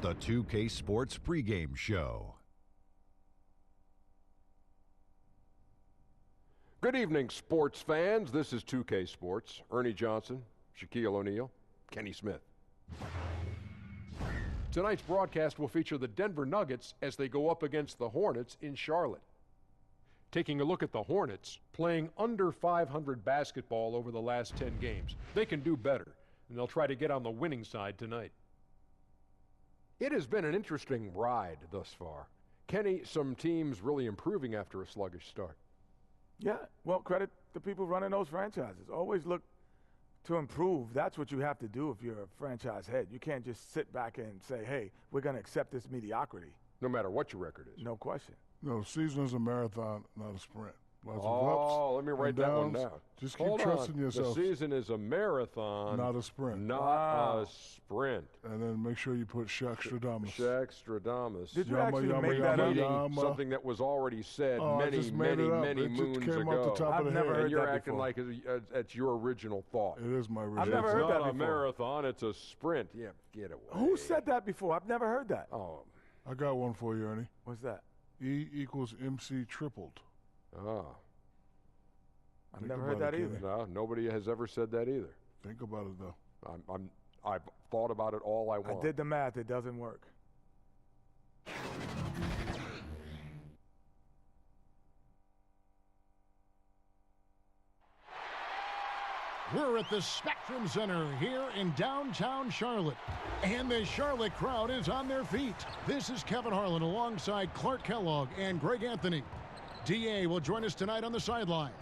the 2K Sports pregame show. Good evening, sports fans. This is 2K Sports. Ernie Johnson, Shaquille O'Neal, Kenny Smith. Tonight's broadcast will feature the Denver Nuggets as they go up against the Hornets in Charlotte. Taking a look at the Hornets, playing under 500 basketball over the last 10 games. They can do better, and they'll try to get on the winning side tonight. It has been an interesting ride thus far. Kenny, some teams really improving after a sluggish start. Yeah, well, credit the people running those franchises. Always look to improve. That's what you have to do if you're a franchise head. You can't just sit back and say, hey, we're going to accept this mediocrity. No matter what your record is. No question. No, the season is a marathon, not a sprint. Lots of ups, let me write that one down. Just keep trusting yourself. The season is a marathon, not a sprint. Not a sprint. And then make sure you put Shaq-Stradamus. Shaq-Stradamus. Did you actually make that up? Something that was already said many moons ago. I've never heard that you're acting before. like it's your original thought. It is my original. I've never heard that before. It's not a marathon, it's a sprint. Yeah, get away. Who said that before? I've never heard that. Oh. I got one for you, Ernie. What's that? E equals MC tripled. Ah. I've never heard that either. No, nobody has ever said that either. Think about it, though. I've thought about it all I want. I did the math. It doesn't work. We're at the Spectrum Center here in downtown Charlotte, and the Charlotte crowd is on their feet. This is Kevin Harlan alongside Clark Kellogg and Greg Anthony. DA will join us tonight on the sideline.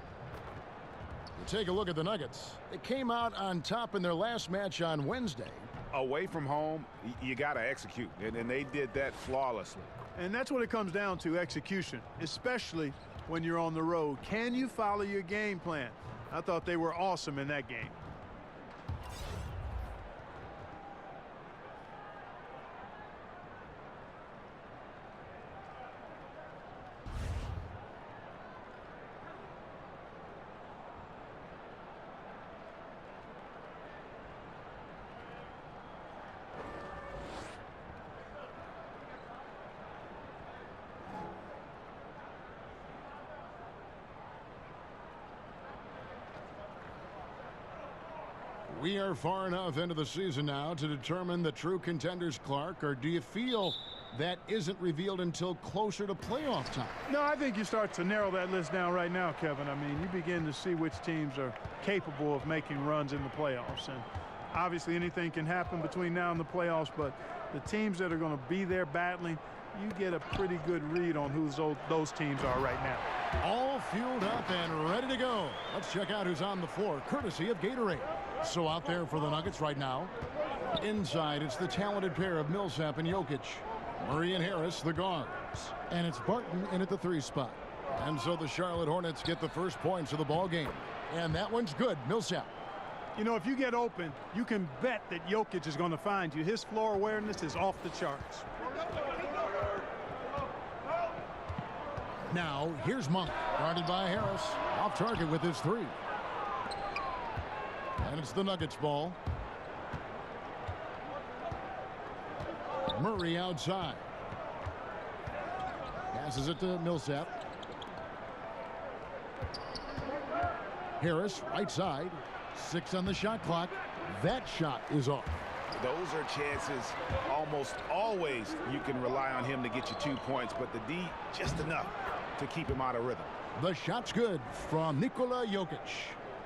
We'll take a look at the Nuggets. They came out on top in their last match on Wednesday. Away from home, you got to execute, and they did that flawlessly. And that's what it comes down to, execution, especially when you're on the road. Can you follow your game plan? I thought they were awesome in that game. We are far enough into the season now to determine the true contenders, Clark, or do you feel that isn't revealed until closer to playoff time? No, I think you start to narrow that list down right now, Kevin. I mean, you begin to see which teams are capable of making runs in the playoffs. And obviously anything can happen between now and the playoffs, but the teams that are going to be there battling, you get a pretty good read on who those teams are right now. All fueled up and ready to go. Let's check out who's on the floor, courtesy of Gatorade. So out there for the Nuggets right now. Inside, it's the talented pair of Millsap and Jokic. Murray and Harris, the guards. And it's Barton in at the 3 spot. And so the Charlotte Hornets get the first points of the ball game. And that one's good, Millsap. You know, if you get open, you can bet that Jokic is going to find you. His floor awareness is off the charts. Now, here's Monk, guarded by Harris. Off target with his 3. And it's the Nuggets ball. Murray outside. Passes it to Millsap. Harris, right side. 6 on the shot clock. That shot is off. Those are chances almost always you can rely on him to get you 2 points, but the D just enough to keep him out of rhythm. The shot's good from Nikola Jokic.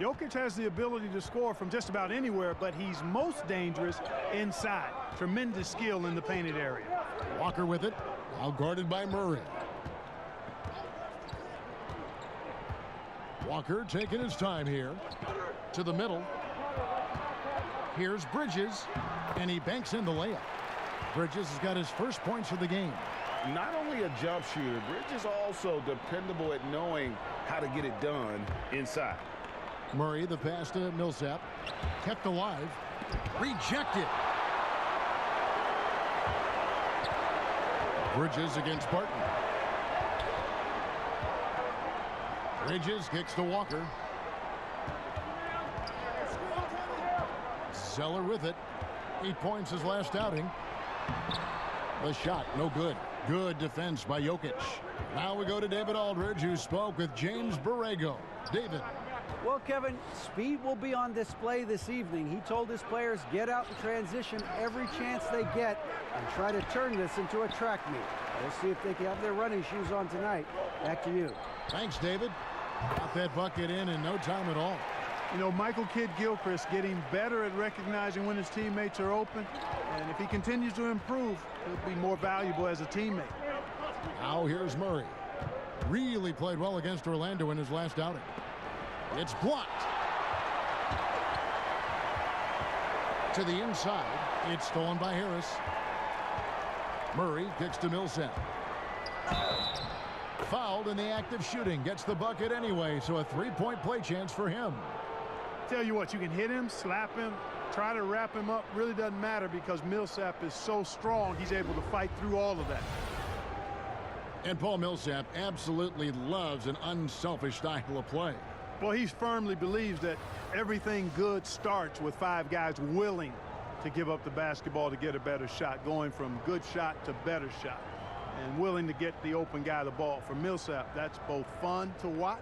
Jokic has the ability to score from just about anywhere, but he's most dangerous inside. Tremendous skill in the painted area. Walker with it, now guarded by Murray. Walker taking his time here. To the middle. Here's Bridges, and he banks in the layup. Bridges has got his first points of the game. Not only a jump shooter, Bridges also dependable at knowing how to get it done inside. Murray, the pass to Millsap. Kept alive. Rejected. Bridges against Barton. Bridges kicks to Walker. Zeller with it. 8 points his last outing. The shot, no good. Good defense by Jokic. Now we go to David Aldridge, who spoke with James Borrego. David. Well, Kevin, speed will be on display this evening. He told his players, get out in transition every chance they get and try to turn this into a track meet. We'll see if they can have their running shoes on tonight. Back to you. Thanks, David. Got that bucket in no time at all. You know, Michael Kidd-Gilchrist getting better at recognizing when his teammates are open. And if he continues to improve, he'll be more valuable as a teammate. Now here's Murray. Really played well against Orlando in his last outing. It's blocked. To the inside. It's stolen by Harris. Murray kicks to Millsap. Fouled in the act of shooting. Gets the bucket anyway, so a three-point play chance for him. Tell you what, you can hit him, slap him, try to wrap him up. Really doesn't matter because Millsap is so strong, he's able to fight through all of that. And Paul Millsap absolutely loves an unselfish style of play. Well, he firmly believes that everything good starts with 5 guys willing to give up the basketball to get a better shot, going from good shot to better shot, and willing to get the open guy the ball. For Millsap, that's both fun to watch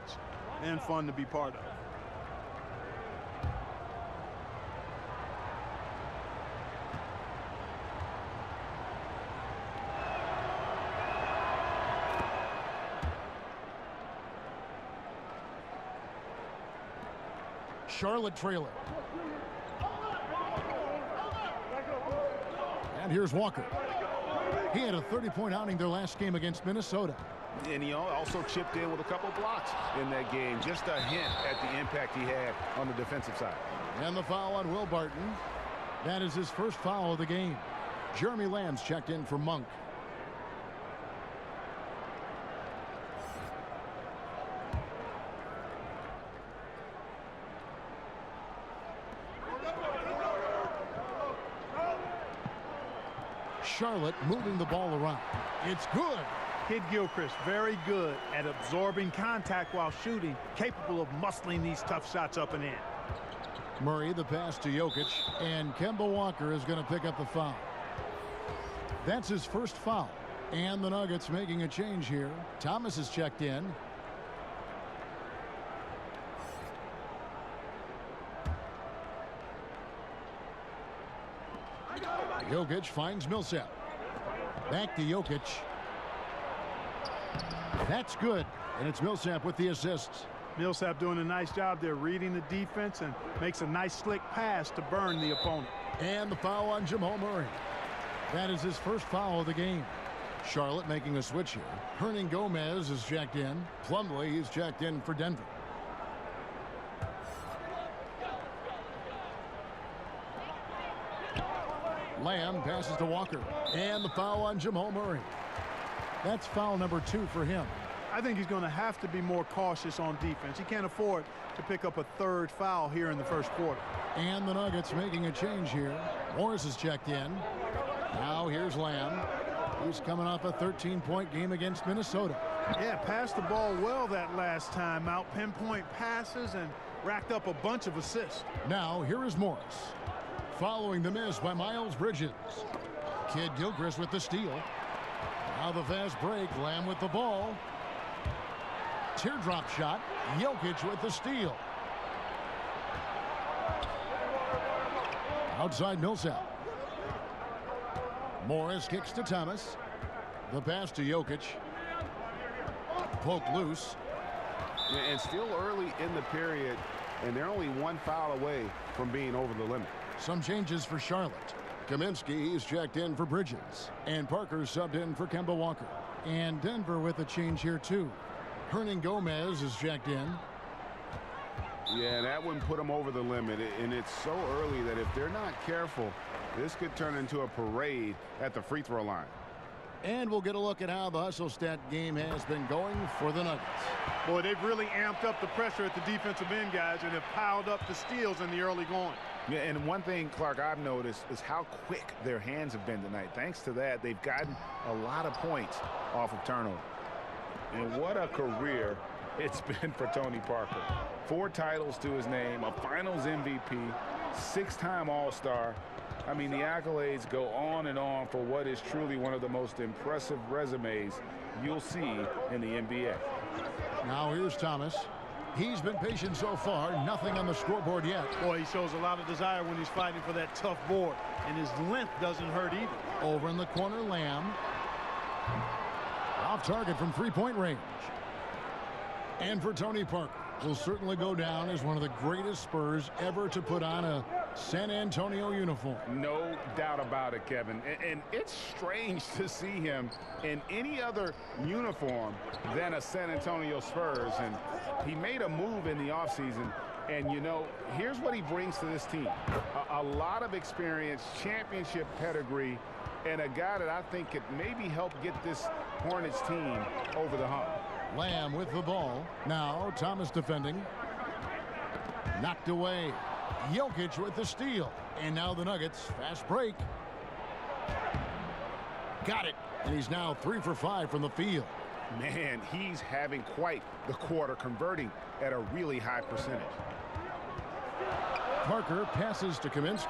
and fun to be part of. Charlotte trailer. And here's Walker. He had a 30-point outing their last game against Minnesota. And he also chipped in with a couple blocks in that game. Just a hint at the impact he had on the defensive side. And the foul on Will Barton. That is his first foul of the game. Jeremy Lamb's checked in for Monk. Charlotte moving the ball around. It's good. Kidd-Gilchrist very good at absorbing contact while shooting, capable of muscling these tough shots up and in. Murray, the pass to Jokic, and Kemba Walker is going to pick up the foul. That's his first foul. And the Nuggets making a change here. Thomas is checked in. Jokic finds Millsap. Back to Jokic. That's good. And it's Millsap with the assists. Millsap doing a nice job there, reading the defense, and makes a nice slick pass to burn the opponent. And the foul on Jamal Murray. That is his first foul of the game. Charlotte making a switch here. Hernangomez is checked in. Plumlee is checked in for Denver. Lamb passes to Walker. And the foul on Jamal Murray. That's foul number 2 for him. I think he's going to have to be more cautious on defense. He can't afford to pick up a third foul here in the first quarter. And the Nuggets making a change here. Morris is checked in. Now here's Lamb. He's coming off a 13-point game against Minnesota. Yeah, passed the ball well that last time out. Pinpoint passes and racked up a bunch of assists. Now here is Morris. Following the miss by Miles Bridges. Kidd-Gilchrist with the steal. Now the fast break. Lamb with the ball. Teardrop shot. Jokic with the steal. Outside Millsap. Morris kicks to Thomas. The pass to Jokic. Poked loose. And still early in the period, and they're only 1 foul away from being over the limit. Some changes for Charlotte. Kaminsky is checked in for Bridges. And Parker subbed in for Kemba Walker. And Denver with a change here too. Hernangomez is checked in. Yeah, that wouldn't put them over the limit. And it's so early that if they're not careful, this could turn into a parade at the free throw line. And we'll get a look at how the hustle stat game has been going for the Nuggets. Boy, they've really amped up the pressure at the defensive end, guys, and have piled up the steals in the early going. Yeah, and one thing, Clark, I've noticed is how quick their hands have been tonight. Thanks to that, they've gotten a lot of points off of turnover. And what a career it's been for Tony Parker. 4 titles to his name, a Finals MVP, 6-time All-Star. I mean, the accolades go on and on for what is truly one of the most impressive resumes you'll see in the NBA. Now here's Thomas. He's been patient so far. Nothing on the scoreboard yet. Boy, he shows a lot of desire when he's fighting for that tough board. And his length doesn't hurt either. Over in the corner, Lamb. Off target from three-point range. And for Tony Parker, will certainly go down as one of the greatest Spurs ever to put on a San Antonio uniform. No doubt about it, Kevin. And it's strange to see him in any other uniform than a San Antonio Spurs. And he made a move in the offseason. And, you know, here's what he brings to this team. A lot of experience, championship pedigree, and a guy that I think could maybe help get this Hornets team over the hump. Lamb with the ball. Now Thomas defending. Knocked away. Jokic with the steal. And now the Nuggets. Fast break. Got it. And he's now 3 for 5 from the field. Man, he's having quite the quarter, converting at a really high percentage. Parker passes to Kaminsky.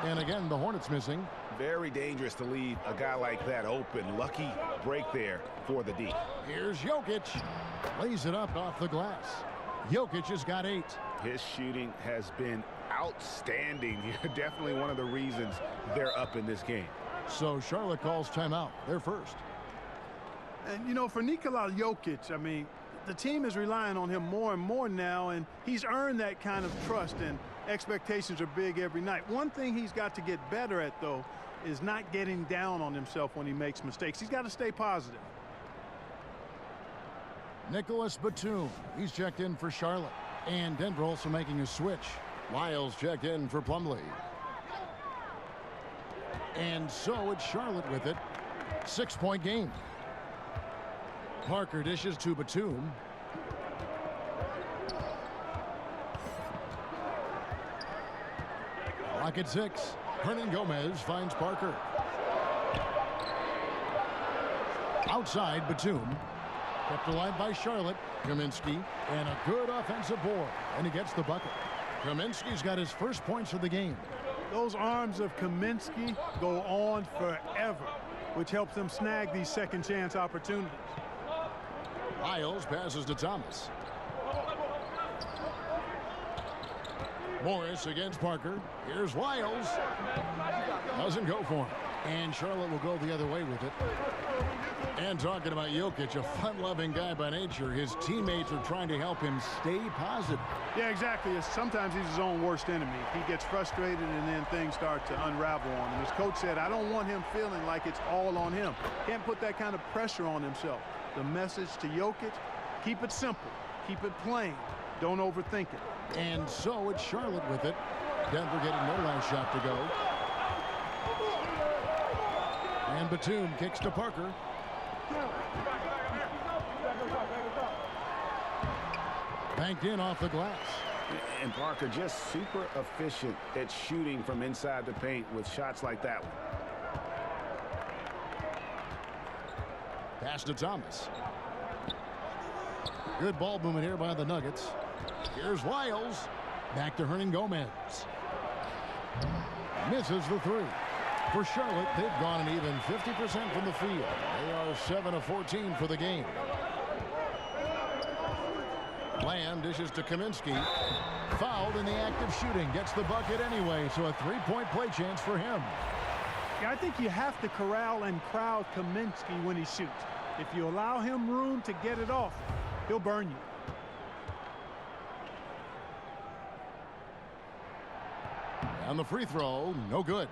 And again, the Hornets missing. Very dangerous to leave a guy like that open. Lucky break there for the D. Here's Jokic. Lays it up off the glass. Jokic has got 8. His shooting has been outstanding. Definitely one of the reasons they're up in this game. So Charlotte calls timeout. They're first. And, you know, for Nikola Jokic, I mean, the team is relying on him more and more now, and he's earned that kind of trust, and expectations are big every night. One thing he's got to get better at, though, is not getting down on himself when he makes mistakes. He's got to stay positive. Nicholas Batum. He's checked in for Charlotte. And Denver also making a switch. Lyles checked in for Plumlee. And so it's Charlotte with it. 6-point game. Parker dishes to Batum. Clock at 6. Hernan Gomez finds Parker. Outside, Batum. Kept alive by Charlotte. Kaminsky. And a good offensive board. And he gets the bucket. Kaminsky's got his first points of the game. Those arms of Kaminsky go on forever, which helps them snag these second chance opportunities. Lyles passes to Thomas. Morris against Parker. Here's Lyles. Doesn't go for him. And Charlotte will go the other way with it. And talking about Jokic, a fun-loving guy by nature, his teammates are trying to help him stay positive. Yeah, exactly. Sometimes he's his own worst enemy. He gets frustrated and then things start to unravel on him. His coach said, I don't want him feeling like it's all on him. Can't put that kind of pressure on himself. The message to Jokic, keep it simple. Keep it plain. Don't overthink it. And so it's Charlotte with it. Denver getting no last shot to go. And Batum kicks to Parker. Banked in off the glass. And Parker just super efficient at shooting from inside the paint with shots like that one. Pass to Thomas. Good ball movement here by the Nuggets. Here's Lyles. Back to Hernan Gomez. Misses the 3. For Charlotte, they've gone an even 50% from the field. They are 7 of 14 for the game. Lamb dishes to Kaminsky. Fouled in the act of shooting. Gets the bucket anyway, so a 3-point play chance for him. Yeah, I think you have to corral and crowd Kaminsky when he shoots. If you allow him room to get it off, he'll burn you. On the free throw, no good.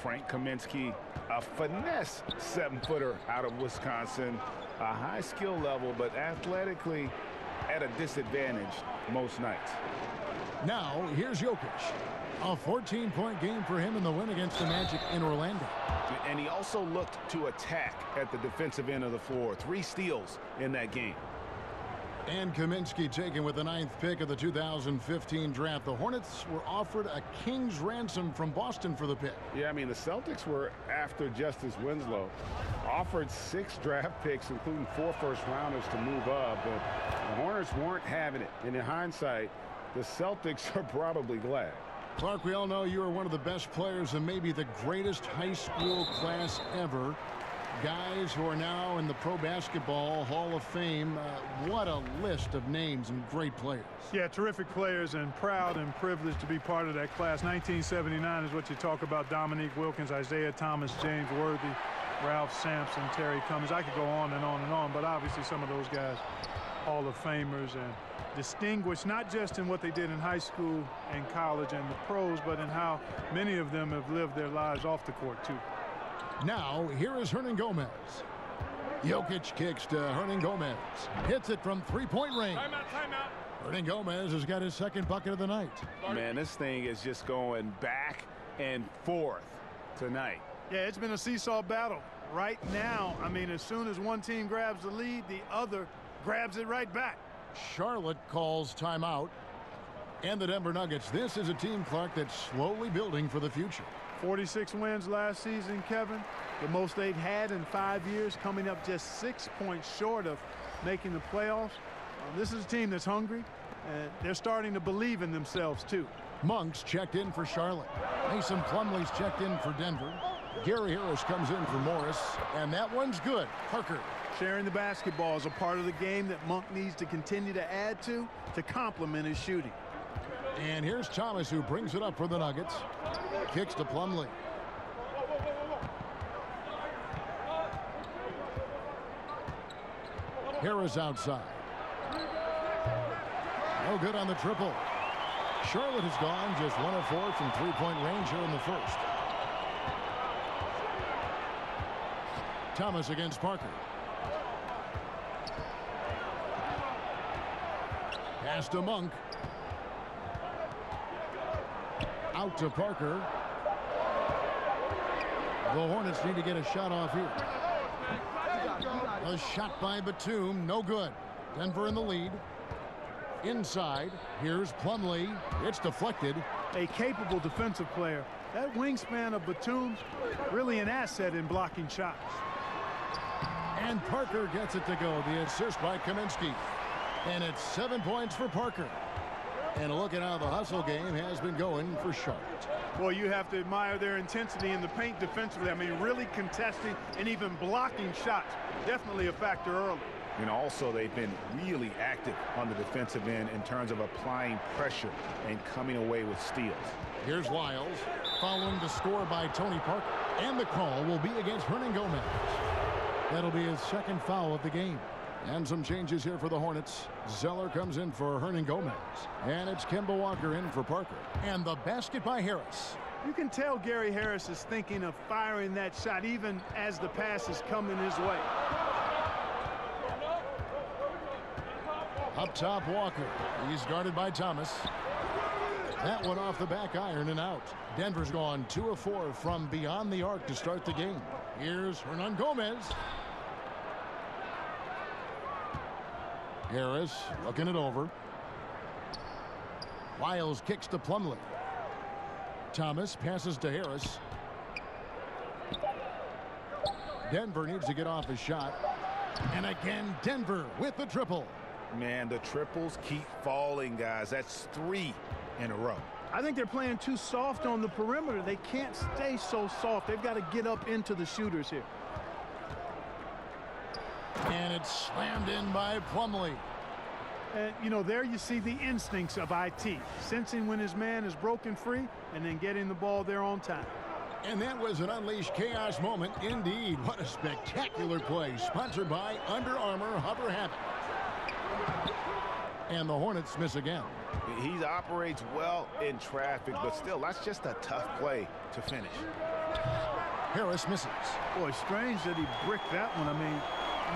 Frank Kaminsky, a finesse 7-footer out of Wisconsin. A high skill level, but athletically at a disadvantage most nights. Now, here's Jokic. A 14-point game for him in the win against the Magic in Orlando. And he also looked to attack at the defensive end of the floor. 3 steals in that game. And Kaminsky taken with the 9th pick of the 2015 draft. The Hornets were offered a king's ransom from Boston for the pick. Yeah, I mean, the Celtics were after Justice Winslow. Offered 6 draft picks, including 4 first-rounders to move up. But the Hornets weren't having it. And in hindsight, the Celtics are probably glad. Clark, we all know you are one of the best players and maybe the greatest high school class ever. Guys who are now in the Pro Basketball Hall of Fame. What a list of names and great players. Yeah, terrific players, and proud and privileged to be part of that class. 1979 is what you talk about. Dominique Wilkins, Isaiah Thomas, James Worthy, Ralph Sampson, Terry Cummings. I could go on and on and on, but obviously some of those guys, Hall of Famers, and distinguished not just in what they did in high school and college and the pros, but in how many of them have lived their lives off the court, too. Now, here is Hernan Gomez. Jokic kicks to Hernan Gomez. Hits it from three-point range. Timeout. Hernan Gomez has got his second bucket of the night. Man, this thing is just going back and forth tonight. Yeah, it's been a seesaw battle. Right now, I mean, as soon as one team grabs the lead, the other grabs it right back. Charlotte calls timeout. And the Denver Nuggets. This is a team, Clark, that's slowly building for the future. 46 wins last season, Kevin. The most they've had in 5 years, coming up just 6 points short of making the playoffs. This is a team that's hungry, and they're starting to believe in themselves, too. Monk's checked in for Charlotte. Mason Plumlee's checked in for Denver. Gary Harris comes in for Morris, and that one's good. Parker. Sharing the basketball is a part of the game that Monk needs to continue to add to complement his shooting. And here's Thomas, who brings it up for the Nuggets. Kicks to Plumlee. Harris outside. No good on the triple. Charlotte has gone just 1 of 4 from three-point range here in the first. Thomas against Parker. Pass to Monk. Out to Parker. The Hornets need to get a shot off here. A shot by Batum, no good. Denver in the lead. Inside, here's Plumlee. It's deflected. A capable defensive player. That wingspan of Batum's really an asset in blocking shots. And Parker gets it to go. The assist by Kaminsky. And it's 7 points for Parker. And look at how the hustle game has been going for Charlotte. Well, you have to admire their intensity in the paint defensively. I mean, really contesting and even blocking shots. Definitely a factor early. And also, they've been really active on the defensive end in terms of applying pressure and coming away with steals. Here's Wiles following the score by Tony Parker. And the call will be against Hernan Gomez. That'll be his second foul of the game. And some changes here for the Hornets. Zeller comes in for Hernan Gomez. And it's Kemba Walker in for Parker. And the basket by Harris. You can tell Gary Harris is thinking of firing that shot even as the pass is coming his way. Up top, Walker. He's guarded by Thomas. That one off the back iron and out. Denver's gone 2 of 4 from beyond the arc to start the game. Here's Hernan Gomez. Harris looking it over. Wiles kicks to Plumlee. Thomas passes to Harris. Denver needs to get off his shot. And again, Denver with the triple. Man, the triples keep falling, guys. That's 3 in a row. I think they're playing too soft on the perimeter. They can't stay so soft. They've got to get up into the shooters here. And it's slammed in by Plumlee. And, you know, there you see the instincts of IT. Sensing when his man is broken free and then getting the ball there on time. And that was an unleashed chaos moment indeed. What a spectacular play. Sponsored by Under Armour Hover Habit. And the Hornets miss again. He operates well in traffic, but still, that's just a tough play to finish. Harris misses. Boy, strange that he bricked that one. I mean,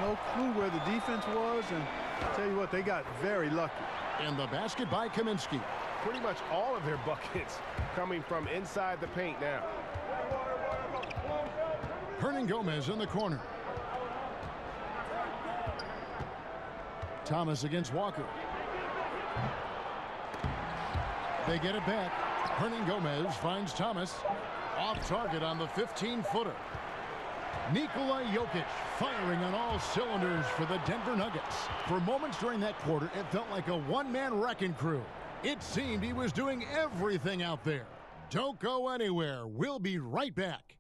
no clue where the defense was, and I'll tell you what, they got very lucky. And the basket by Kaminsky. Pretty much all of their buckets coming from inside the paint now. Hernan Gomez in the corner. Thomas against Walker. They get it back. Hernan Gomez finds Thomas. Off target on the 15-footer. Nikola Jokic firing on all cylinders for the Denver Nuggets. For moments during that quarter, it felt like a one-man wrecking crew. It seemed he was doing everything out there. Don't go anywhere. We'll be right back.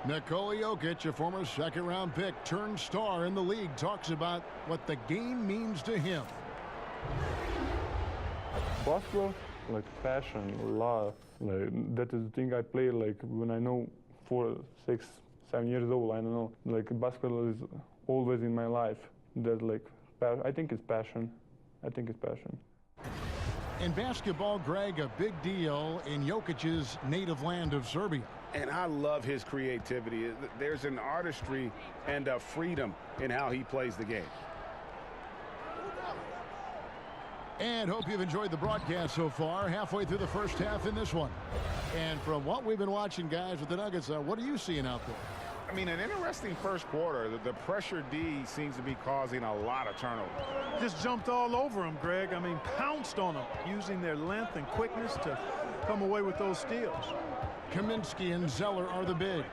Nikola Jokic, a former second-round pick, turned star in the league, talks about what the game means to him. Basketball, like passion, love. Like, that is the thing I play like when I know 4, 6, 7 years old. I don't know. Like basketball is always in my life. That like I think it's passion. I think it's passion. In basketball, Greg, a big deal in Jokic's native land of Serbia. And I love his creativity. There's an artistry and a freedom in how he plays the game. And hope you've enjoyed the broadcast so far. Halfway through the first half in this one. And from what we've been watching, guys, with the Nuggets, what are you seeing out there? I mean, an interesting first quarter. The pressure D seems to be causing a lot of turnover. Just jumped all over him, Greg. I mean, pounced on him, using their length and quickness to come away with those steals. Kaminsky and Zeller are the bigs.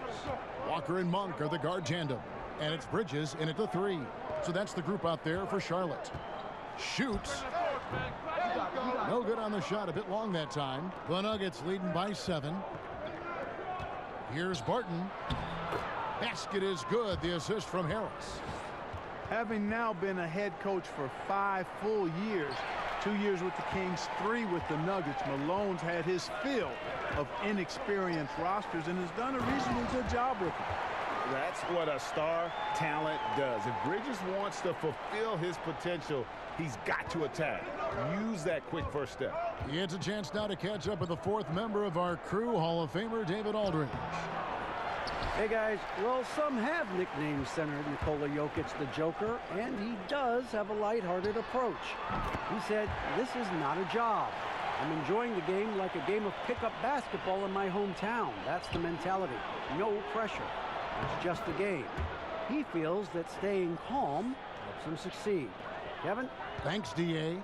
Walker and Monk are the guard tandem. And it's Bridges in at the 3. So that's the group out there for Charlotte. Shoots. No good on the shot. A bit long that time. The Nuggets leading by 7. Here's Barton. Basket is good. The assist from Harris. Having now been a head coach for 5 full years, 2 years with the Kings, 3 with the Nuggets, Malone's had his fill of inexperienced rosters and has done a reasonably good job with them. That's what a star talent does. If Bridges wants to fulfill his potential, he's got to attack. Use that quick first step. It's a chance now to catch up with the 4th member of our crew, Hall of Famer David Aldridge. Hey guys, well, some have nicknamed center Nikola Jokic the Joker, and he does have a lighthearted approach. He said, "This is not a job. I'm enjoying the game like a game of pickup basketball in my hometown." That's the mentality. No pressure. It's just a game. He feels that staying calm helps him succeed. Kevin? Thanks, D.A.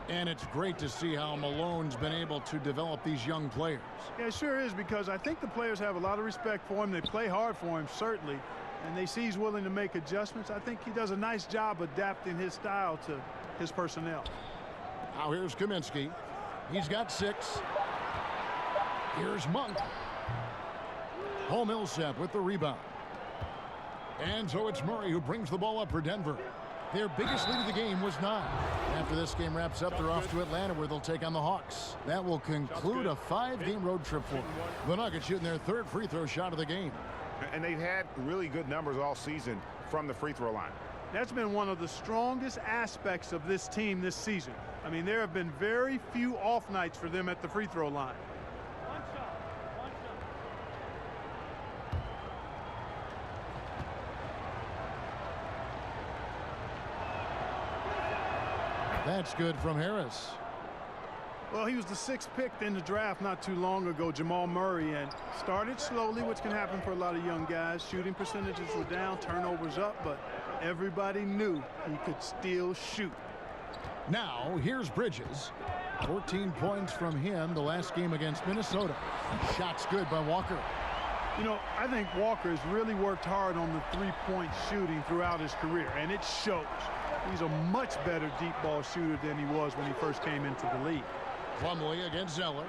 And it's great to see how Malone's been able to develop these young players. Yeah, it sure is, because I think the players have a lot of respect for him. They play hard for him, certainly, and they see he's willing to make adjustments. I think he does a nice job adapting his style to his personnel. Now here's Kaminsky. He's got 6. Here's Monk. Paul Millsap with the rebound. And so it's Murray who brings the ball up for Denver. Their biggest lead of the game was 9. After this game wraps up, they're off to Atlanta, where they'll take on the Hawks. That will conclude a 5-game road trip for them. The Nuggets shooting their 3rd free throw shot of the game. And they've had really good numbers all season from the free throw line. That's been one of the strongest aspects of this team this season. I mean, there have been very few off nights for them at the free throw line. That's good from Harris. Well, he was the 6th pick in the draft not too long ago, Jamal Murray, and started slowly, which can happen for a lot of young guys. Shooting percentages were down, turnovers up, but everybody knew he could still shoot. Now, here's Bridges. 14 points from him the last game against Minnesota. Shot's good by Walker. You know, I think Walker has really worked hard on the three-point shooting throughout his career, and it shows. He's a much better deep ball shooter than he was when he first came into the league. Plumlee against Zeller.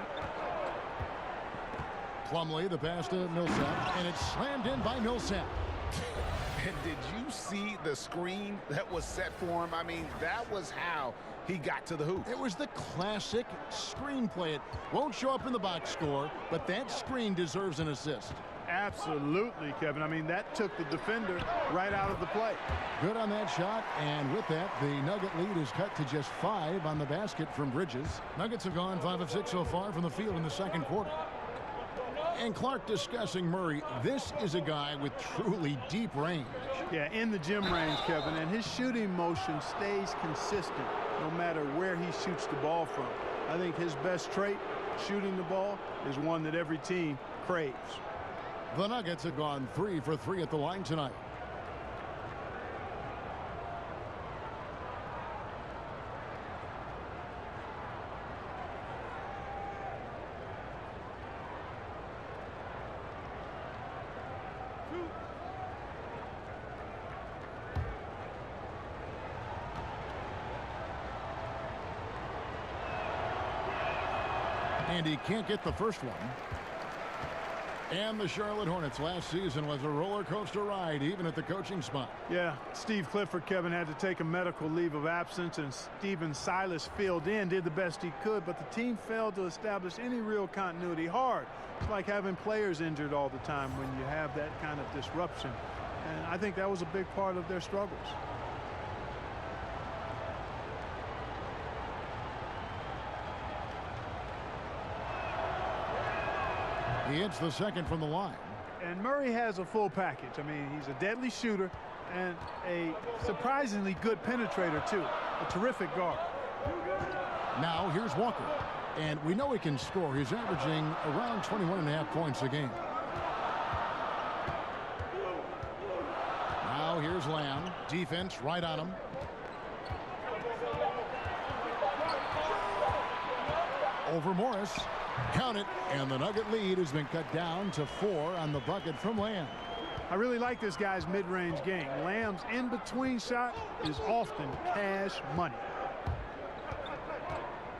Plumlee, the pass to Millsap, and it's slammed in by Millsap. And did you see the screen that was set for him? I mean, that was how he got to the hoop. It was the classic screenplay. It won't show up in the box score, but that screen deserves an assist. Absolutely, Kevin. I mean, that took the defender right out of the play. Good on that shot, and with that, the Nugget lead is cut to just 5 on the basket from Bridges. Nuggets have gone 5 of 6 so far from the field in the second quarter. And Clark discussing Murray. This is a guy with truly deep range. Yeah, in the gym range, Kevin, and his shooting motion stays consistent no matter where he shoots the ball from. I think his best trait shooting the ball is one that every team craves. The Nuggets have gone 3 for 3 at the line tonight. And he can't get the first one. And the Charlotte Hornets last season was a roller coaster ride, even at the coaching spot. Yeah, Steve Clifford, Kevin, had to take a medical leave of absence, and Steven Silas filled in, did the best he could, but the team failed to establish any real continuity. Hard. It's like having players injured all the time when you have that kind of disruption. And I think that was a big part of their struggles. He hits the second from the line. And Murray has a full package. I mean, he's a deadly shooter and a surprisingly good penetrator, too. A terrific guard. Now here's Walker. And we know he can score. He's averaging around 21.5 points a game. Now here's Lamb. Defense right on him. Over Morris. Count it, and the Nugget lead has been cut down to 4 on the bucket from Lamb. I really like this guy's mid-range game. Lamb's in-between shot is often cash money.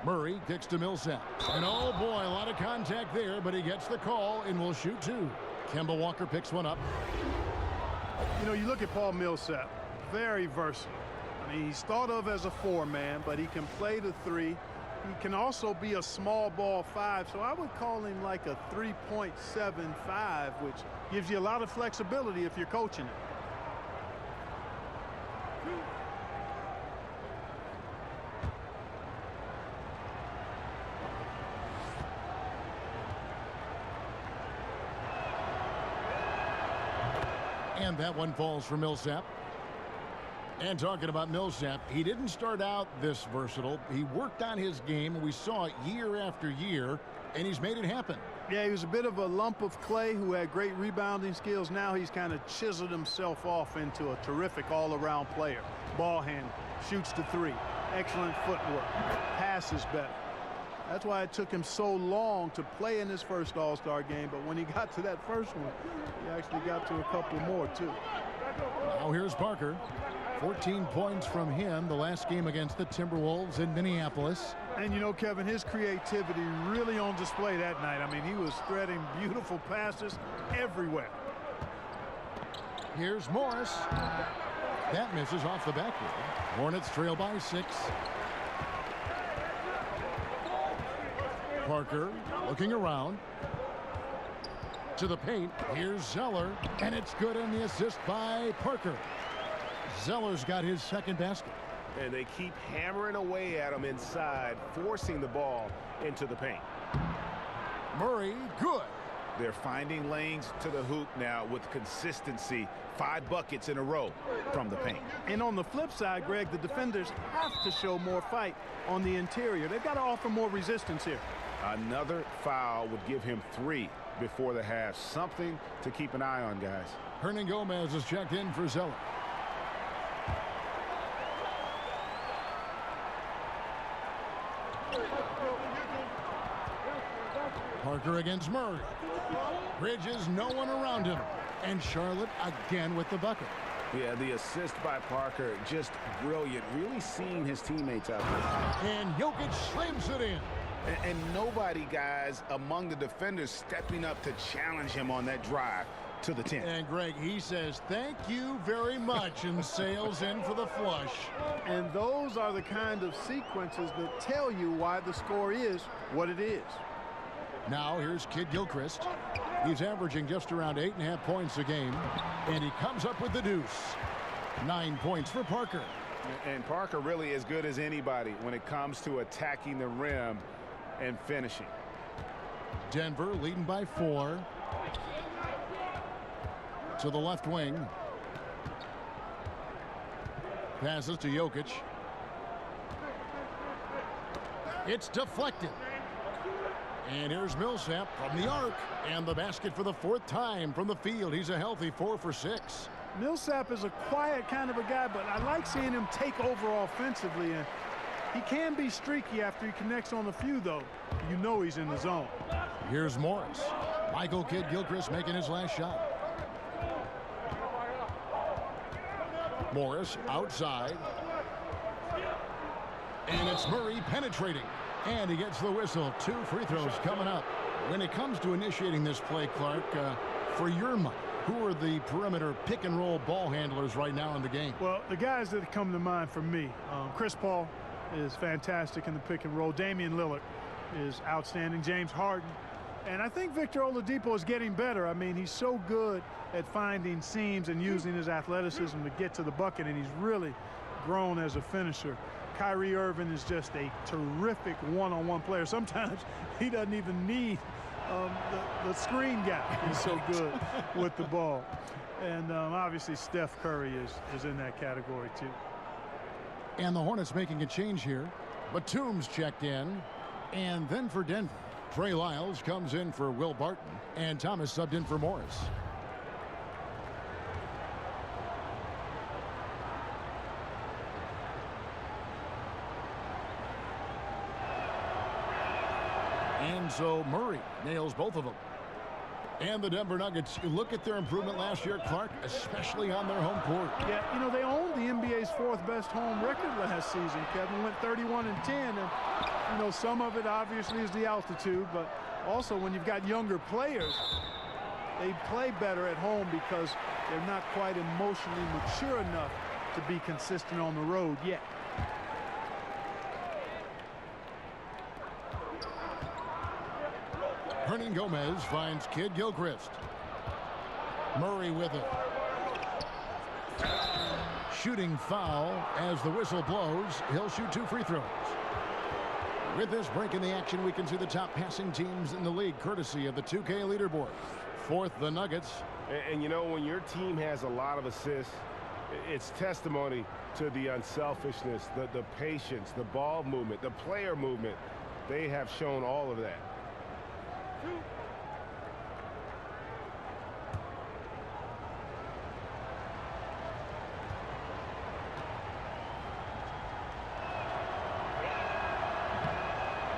Murray kicks to Millsap. And oh boy, a lot of contact there, but he gets the call and will shoot 2. Kemba Walker picks one up. You know, you look at Paul Millsap, very versatile. I mean, he's thought of as a 4-man, but he can play the 3. He can also be a small ball 5, so I would call him like a 3.75, which gives you a lot of flexibility if you're coaching it. And that one falls for Millsap. And talking about Millsap, he didn't start out this versatile. He worked on his game, and we saw it year after year, and he's made it happen. Yeah, he was a bit of a lump of clay who had great rebounding skills. Now he's kind of chiseled himself off into a terrific all-around player. Ball handler, shoots the 3, excellent footwork, passes better. That's why it took him so long to play in his first All-Star game, but when he got to that first one, he actually got to a couple more, too. Now here's Parker. 14 points from him the last game against the Timberwolves in Minneapolis. And you know, Kevin, his creativity really on display that night. I mean, he was threading beautiful passes everywhere. Here's Morris. That misses off the backboard. Hornets trail by 6. Parker looking around. To the paint. Here's Zeller. And it's good in the assist by Parker. Zeller's got his second basket. And they keep hammering away at him inside, forcing the ball into the paint. Murray, good. They're finding lanes to the hoop now with consistency. 5 buckets in a row from the paint. And on the flip side, Greg, the defenders have to show more fight on the interior. They've got to offer more resistance here. Another foul would give him 3 before the half. Something to keep an eye on, guys. Hernan Gomez is checked in for Zeller. Parker against Murray. Bridges, no one around him. And Charlotte again with the bucket. Yeah, the assist by Parker, just brilliant. Really seeing his teammates out there. And Jokic slams it in. And nobody, guys, among the defenders stepping up to challenge him on that drive to the 10. And Greg, he says, thank you very much, and sails in for the flush. And those are the kind of sequences that tell you why the score is what it is. Now here's Kid Gilchrist. He's averaging just around 8.5 points a game, and he comes up with the deuce. 9 points for Parker. And Parker really as good as anybody when it comes to attacking the rim and finishing. Denver leading by 4. To the left wing. Passes to Jokic. It's deflected. And here's Millsap from the arc. And the basket for the 4th time from the field. He's a healthy 4 for 6. Millsap is a quiet kind of a guy, but I like seeing him take over offensively. And he can be streaky after he connects on a few, though. You know he's in the zone. Here's Morris. Michael Kidd-Gilchrist making his last shot. Morris outside. And it's Murray penetrating. And he gets the whistle. 2 free throws coming up. When it comes to initiating this play, Clark, for your money, who are the perimeter pick-and-roll ball handlers right now in the game? Well, the guys that come to mind for me, Chris Paul is fantastic in the pick-and-roll. Damian Lillard is outstanding. James Harden. And I think Victor Oladipo is getting better. I mean, he's so good at finding seams and using his athleticism to get to the bucket, and he's really grown as a finisher. Kyrie Irving is just a terrific one-on-one player. Sometimes he doesn't even need the screen guy. He's so good with the ball. And obviously Steph Curry is in that category too. And the Hornets making a change here. Batum's checked in. And then for Denver, Trey Lyles comes in for Will Barton. And Thomas subbed in for Morris. And so Murray nails both of them. And the Denver Nuggets, you look at their improvement last year, Clark, especially on their home court. Yeah, you know, they owned the NBA's 4th best home record last season, Kevin. Went 31-10, and, you know, some of it obviously is the altitude, but also when you've got younger players, they play better at home because they're not quite emotionally mature enough to be consistent on the road yet. Hernan Gomez finds Kidd-Gilchrist. Murray with it. Shooting foul as the whistle blows. He'll shoot 2 free throws. With this break in the action, we can see the top passing teams in the league, courtesy of the 2K leaderboard. 4th, the Nuggets. And you know, when your team has a lot of assists, it's testimony to the unselfishness, the patience, the ball movement, the player movement. They have shown all of that.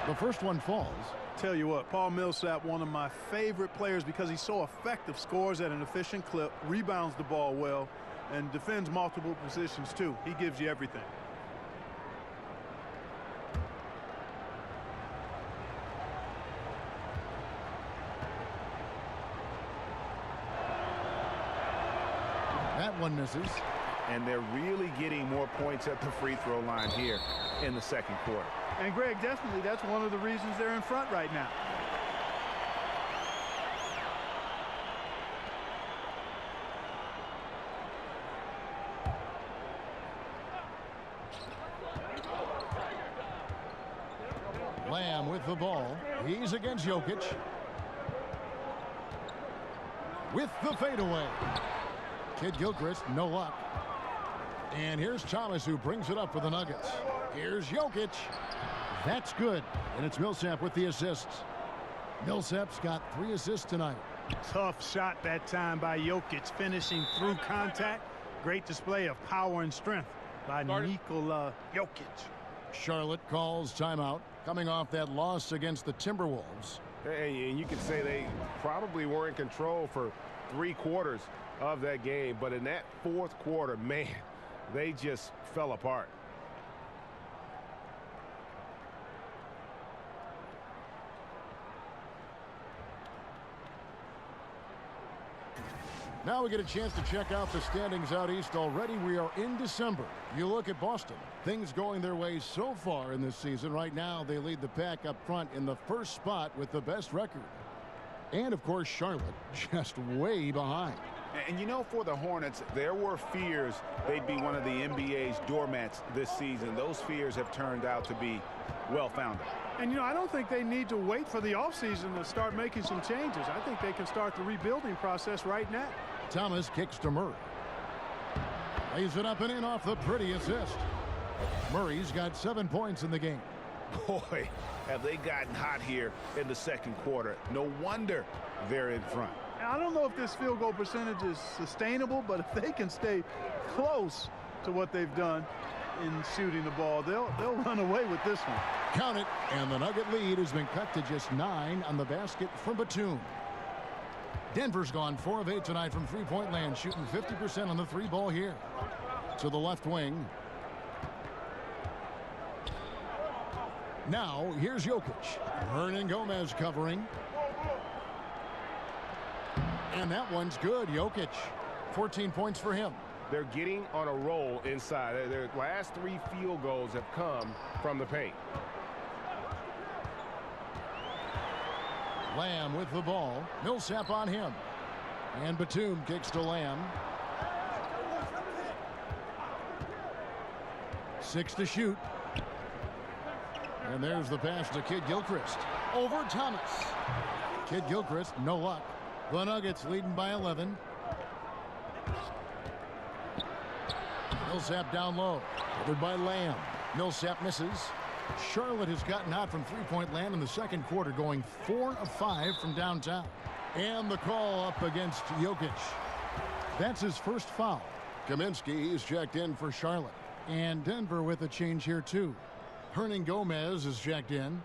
The first one falls. Tell you what, Paul Millsap, one of my favorite players because he's so effective, scores at an efficient clip, rebounds the ball well, and defends multiple positions too. He gives you everything. That one misses. And they're really getting more points at the free throw line here in the 2nd quarter. And Greg, definitely that's one of the reasons they're in front right now. Lamb with the ball. He's against Jokic. With the fadeaway. Kidd-Gilchrist, no luck. And here's Thomas, who brings it up for the Nuggets. Here's Jokic. That's good. And it's Millsap with the assists. Millsap's got 3 assists tonight. Tough shot that time by Jokic, finishing through contact. Great display of power and strength by Nikola Jokic. Charlotte calls timeout, coming off that loss against the Timberwolves. And you could say they probably were in control for 3 quarters of that game, but in that 4th quarter, man, they just fell apart. Now we get a chance to check out the standings out east. Already we are in December. You look at Boston. Things going their way so far in this season. Right now they lead the pack up front in the 1st spot with the best record. And of course Charlotte just way behind. And you know, for the Hornets, there were fears they'd be one of the NBA's doormats this season. Those fears have turned out to be well-founded. And, you know, I don't think they need to wait for the offseason to start making some changes. I think they can start the rebuilding process right now. Thomas kicks to Murray. Lays it up and in off the pretty assist. Murray's got 7 points in the game. Boy, have they gotten hot here in the second quarter. No wonder they're in front. I don't know if this field goal percentage is sustainable, but if they can stay close to what they've done in shooting the ball, they'll run away with this one. Count it, and the Nugget lead has been cut to just 9 on the basket from Batum. Denver's gone 4 of 8 tonight from three-point land, shooting 50% on the 3-ball here. To the left wing. Now, here's Jokic. Hernangomez covering. And that one's good. Jokic, 14 points for him. They're getting on a roll inside. Their last 3 field goals have come from the paint. Lamb with the ball. Millsap on him. And Batum kicks to Lamb. 6 to shoot. And there's the pass to Kid Gilchrist. Over Thomas. Kid Gilchrist, no luck. The Nuggets leading by 11. Millsap down low. Covered by Lamb. Millsap misses. Charlotte has gotten hot from three-point land in the second quarter, going 4 of 5 from downtown. And the call up against Jokic. That's his first foul. Kaminsky is checked in for Charlotte. And Denver with a change here, too. Hernangomez is checked in.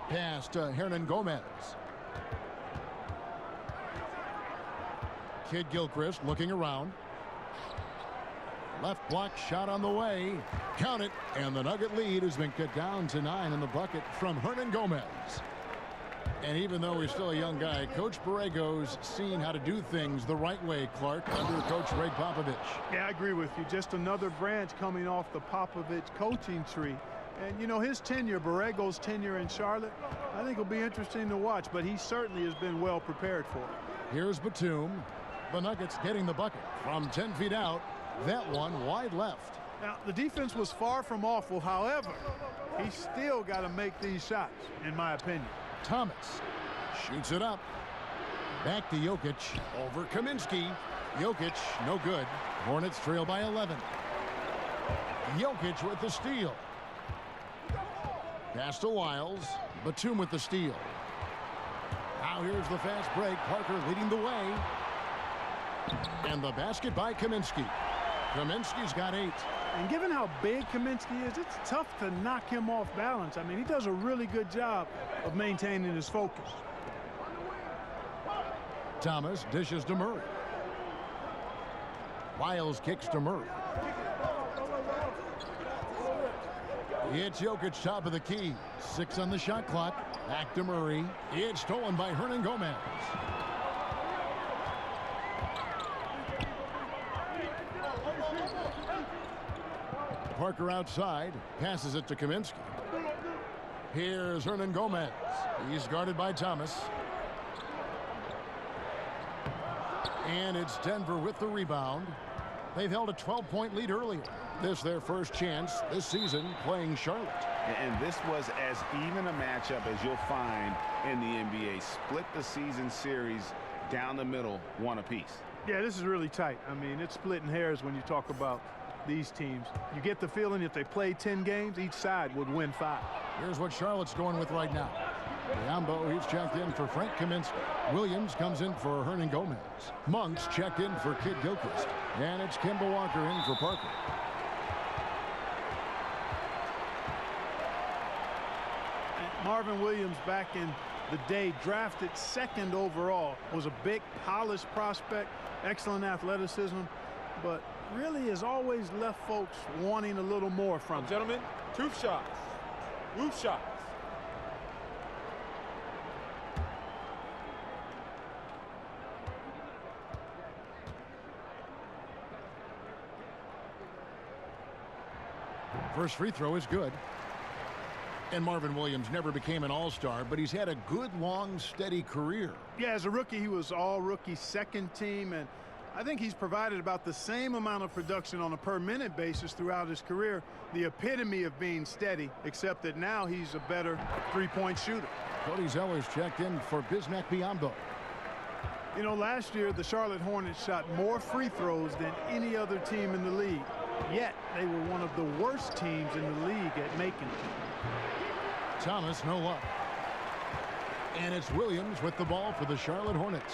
Pass to Hernangomez. Kid Gilchrist looking around. Left block shot on the way. Count it. And the Nugget lead has been cut down to 9 in the bucket from Hernangomez. And even though he's still a young guy, Coach Borrego's seen how to do things the right way, Clark, under Coach Greg Popovich. Yeah, I agree with you. Just another branch coming off the Popovich coaching tree. And, you know, his tenure, Borrego's tenure in Charlotte, I think will be interesting to watch, but he certainly has been well prepared for it. Here's Batum. The Nuggets getting the bucket from 10 feet out. That one wide left. Now, the defense was far from awful. However, he still got to make these shots, in my opinion. Thomas shoots it up. Back to Jokic. Over Kaminsky. Jokic, no good. Hornets trail by 11. Jokic with the steal. Pass to Wiles. Batum with the steal. Now here's the fast break. Parker leading the way. And the basket by Kaminsky. Kaminsky's got 8. And given how big Kaminsky is, it's tough to knock him off balance. I mean, he does a really good job of maintaining his focus. Thomas dishes to Murray. Wiles kicks to Murray. It's Jokic, top of the key. 6 on the shot clock. Back to Murray. It's stolen by Hernangomez. Parker outside, passes it to Kaminsky. Here's Hernangomez. He's guarded by Thomas. And it's Denver with the rebound. They've held a 12-point lead earlier. This their first chance this season playing Charlotte. And this was as even a matchup as you'll find in the NBA. Split the season series down the middle, 1 apiece. Yeah, this is really tight. I mean, it's splitting hairs when you talk about these teams. You get the feeling if they play 10 games, each side would win 5. Here's what Charlotte's going with right now. Biombo, he's checked in for Frank Kaminsky. Williams comes in for Hernangomez. Monk's checked in for Kid Gilchrist. And it's Kemba Walker in for Parker. Marvin Williams, back in the day, drafted 2nd overall, was a big, polished prospect, excellent athleticism, but really has always left folks wanting a little more from him. Gentlemen, 2 shots. 2 shots. First free throw is good. And Marvin Williams never became an all-star, but he's had a good, long, steady career. Yeah, as a rookie, he was all-rookie second team, and I think he's provided about the same amount of production on a per-minute basis throughout his career. The epitome of being steady, except that now he's a better three-point shooter. Cody Zeller's checked in for Bismack Biyombo. You know, last year the Charlotte Hornets shot more free throws than any other team in the league. Yet they were one of the worst teams in the league at making them. Thomas, no luck. And it's Williams with the ball for the Charlotte Hornets.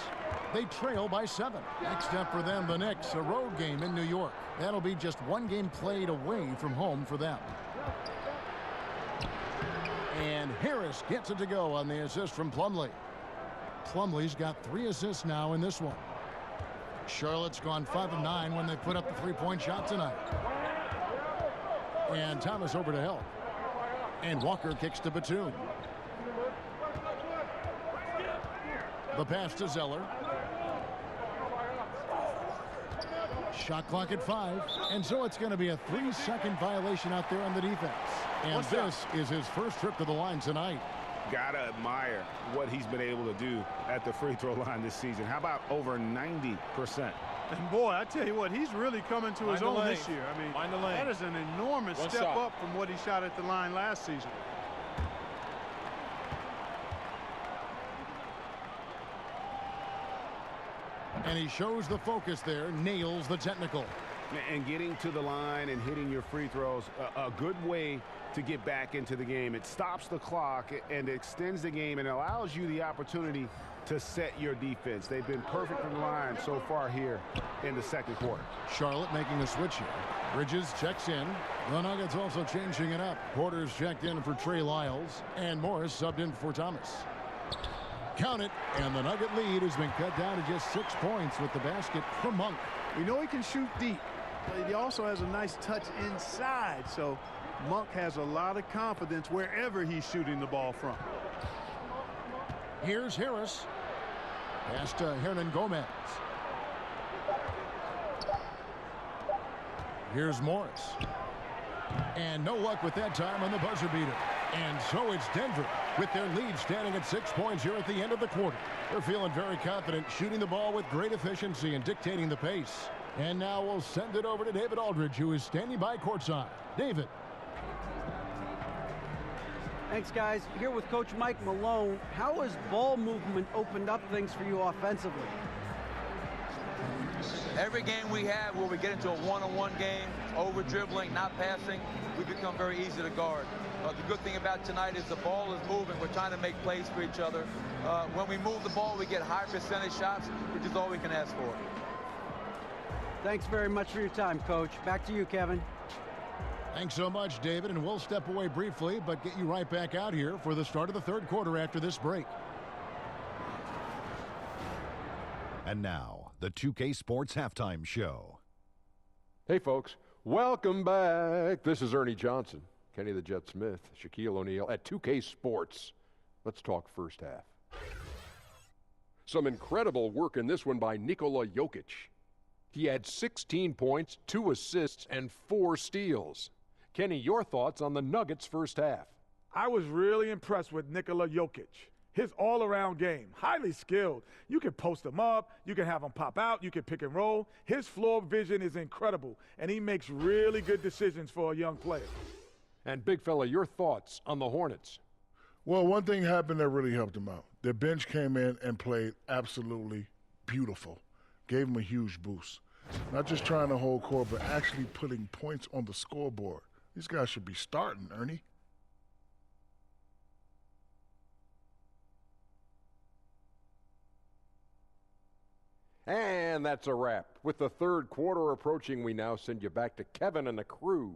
They trail by 7. Next up for them, the Knicks, a road game in New York. That'll be just one game played away from home for them. And Harris gets it to go on the assist from Plumlee. Plumlee's got 3 assists now in this one. Charlotte's gone 5 of 9 when they put up the three-point shot tonight. And Thomas over to help. And Walker kicks to Batum. The pass to Zeller. Shot clock at 5. And so it's going to be a 3-second violation out there on the defense. And this is his first trip to the line tonight. Gotta admire what he's been able to do at the free throw line this season. How about over 90%? And boy, I tell you what, he's really coming to his own this year. I mean, that is an enormous step up from what he shot at the line last season. And he shows the focus there, nails the technical. And getting to the line and hitting your free throws, a good way to get back into the game. It stops the clock and extends the game and allows you the opportunity to set your defense. They've been perfect from the line so far here in the second quarter. Charlotte making a switch here. Bridges checks in. The Nuggets also changing it up. Porter's checked in for Trey Lyles. And Morris subbed in for Thomas. Count it. And the Nugget lead has been cut down to just 6 points with the basket from Monk. We know he can shoot deep, but he also has a nice touch inside. So Monk has a lot of confidence wherever he's shooting the ball from. Here's Harris. Pass to Hernan Gomez. Here's Morris. And no luck with that time on the buzzer beater. And so it's Denver with their lead standing at 6 points here at the end of the quarter. They're feeling very confident, shooting the ball with great efficiency and dictating the pace. And now we'll send it over to David Aldridge, who is standing by courtside. David. Thanks, guys. Here with Coach Mike Malone. How has ball movement opened up things for you offensively? Every game we have where we get into a one-on-one game, over dribbling, not passing, we become very easy to guard. The good thing about tonight is the ball is moving. We're trying to make plays for each other. When we move the ball, we get high percentage shots, which is all we can ask for. Thanks very much for your time, Coach. Back to you, Kevin. Thanks so much, David, and we'll step away briefly, but get you right back out here for the start of the third quarter after this break. And now, the 2K Sports Halftime Show. Hey, folks. Welcome back. This is Ernie Johnson, Kenny the Jet Smith, Shaquille O'Neal at 2K Sports. Let's talk first half. Some incredible work in this one by Nikola Jokic. He had 16 points, 2 assists, and 4 steals. Kenny, your thoughts on the Nuggets' first half? I was really impressed with Nikola Jokic. His all-around game, highly skilled. You can post him up, you can have him pop out, you can pick and roll. His floor vision is incredible, and he makes really good decisions for a young player. And big fella, your thoughts on the Hornets? Well, one thing happened that really helped them out. Their bench came in and played absolutely beautiful. Gave them a huge boost. Not just trying to hold court, but actually putting points on the scoreboard. These guys should be starting, Ernie. And that's a wrap. With the third quarter approaching, we now send you back to Kevin and the crew.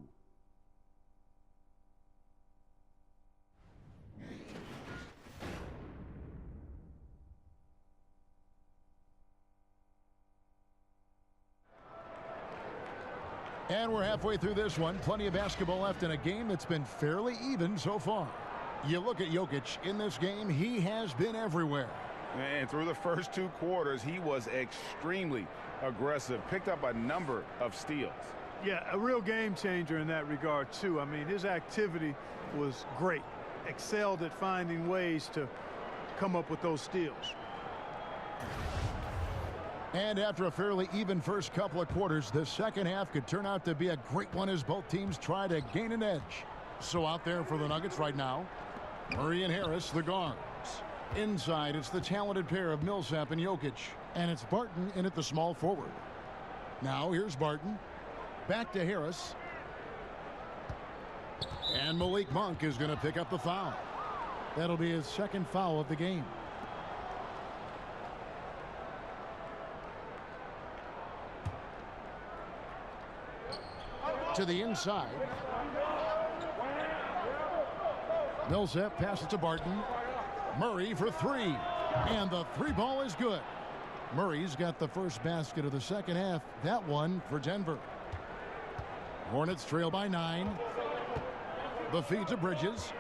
And we're halfway through this one. Plenty of basketball left in a game that's been fairly even so far. You look at Jokic in this game, he has been everywhere. And through the first 2 quarters, he was extremely aggressive, picked up a number of steals. Yeah, a real game changer in that regard, too. I mean, his activity was great. Excelled at finding ways to come up with those steals. And after a fairly even first couple of quarters, the second half could turn out to be a great one as both teams try to gain an edge. So out there for the Nuggets right now, Murray and Harris, the guards. Inside, it's the talented pair of Millsap and Jokic. And it's Barton in at the small forward. Now here's Barton. Back to Harris. And Malik Monk is going to pick up the foul. That'll be his second foul of the game. To the inside. Millsap passes to Barton. Murray for three. And the three ball is good. Murray's got the first basket of the second half. That one for Denver. Hornets trail by 9. The feed to Bridges.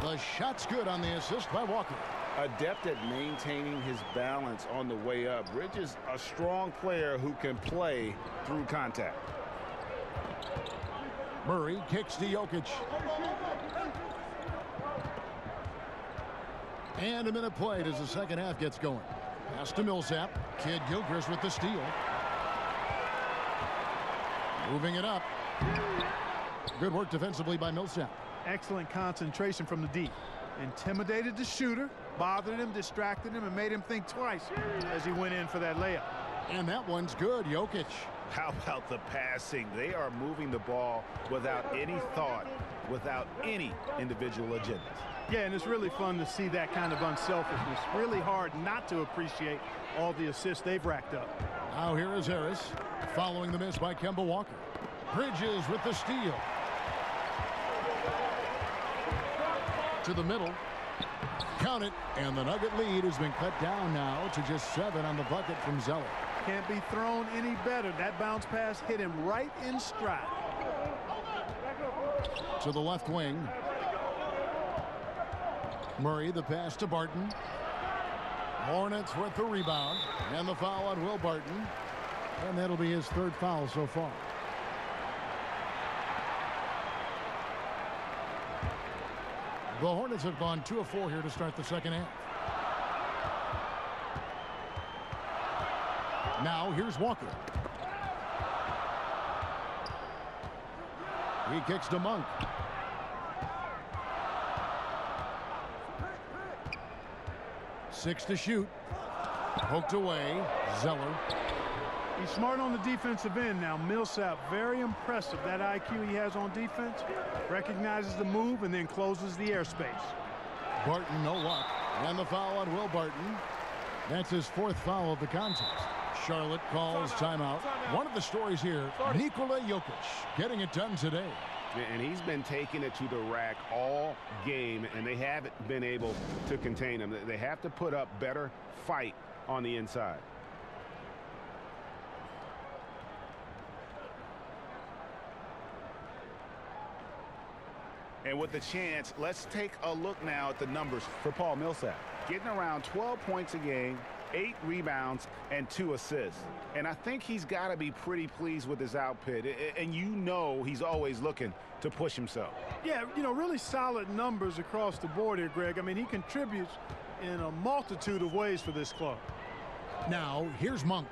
The shot's good on the assist by Walker. Adept at maintaining his balance on the way up. Bridges, a strong player who can play through contact. Murray kicks to Jokic. And a minute played as the second half gets going. Pass to Millsap. Kid Gilchrist with the steal. Moving it up. Good work defensively by Millsap. Excellent concentration from the deep. Intimidated the shooter, bothered him, distracted him, and made him think twice as he went in for that layup. And that one's good. Jokic. How about the passing? They are moving the ball without any thought, without any individual agendas. Yeah, and it's really fun to see that kind of unselfishness. Really hard not to appreciate all the assists they've racked up. Now here is Harris, following the miss by Kemba Walker. Bridges with the steal. To the middle. Count it. And the Nugget lead has been cut down now to just 7 on the bucket from Zeller. Can't be thrown any better. That bounce pass hit him right in stride. To the left wing. Murray, the pass to Barton. Hornets with the rebound. And the foul on Will Barton. And that'll be his third foul so far. The Hornets have gone 2 of 4 here to start the second half. Now here's Walker. He kicks to Monk. Six to shoot. Poked away. Zeller. He's smart on the defensive end now. Millsap, very impressive. That IQ he has on defense. Recognizes the move and then closes the airspace. Barton, no luck. And the foul on Will Barton. That's his 4th foul of the contest. Charlotte calls timeout. One of the stories here, Nikola Jokic getting it done today. And he's been taking it to the rack all game, and they haven't been able to contain him. They have to put up better fight on the inside. And with the chance, let's take a look now at the numbers for Paul Millsap. Getting around 12 points a game, 8 rebounds, and 2 assists. And I think he's got to be pretty pleased with his output. And you know he's always looking to push himself. Yeah, you know, really solid numbers across the board here, Greg. I mean, he contributes in a multitude of ways for this club. Now, here's Monk.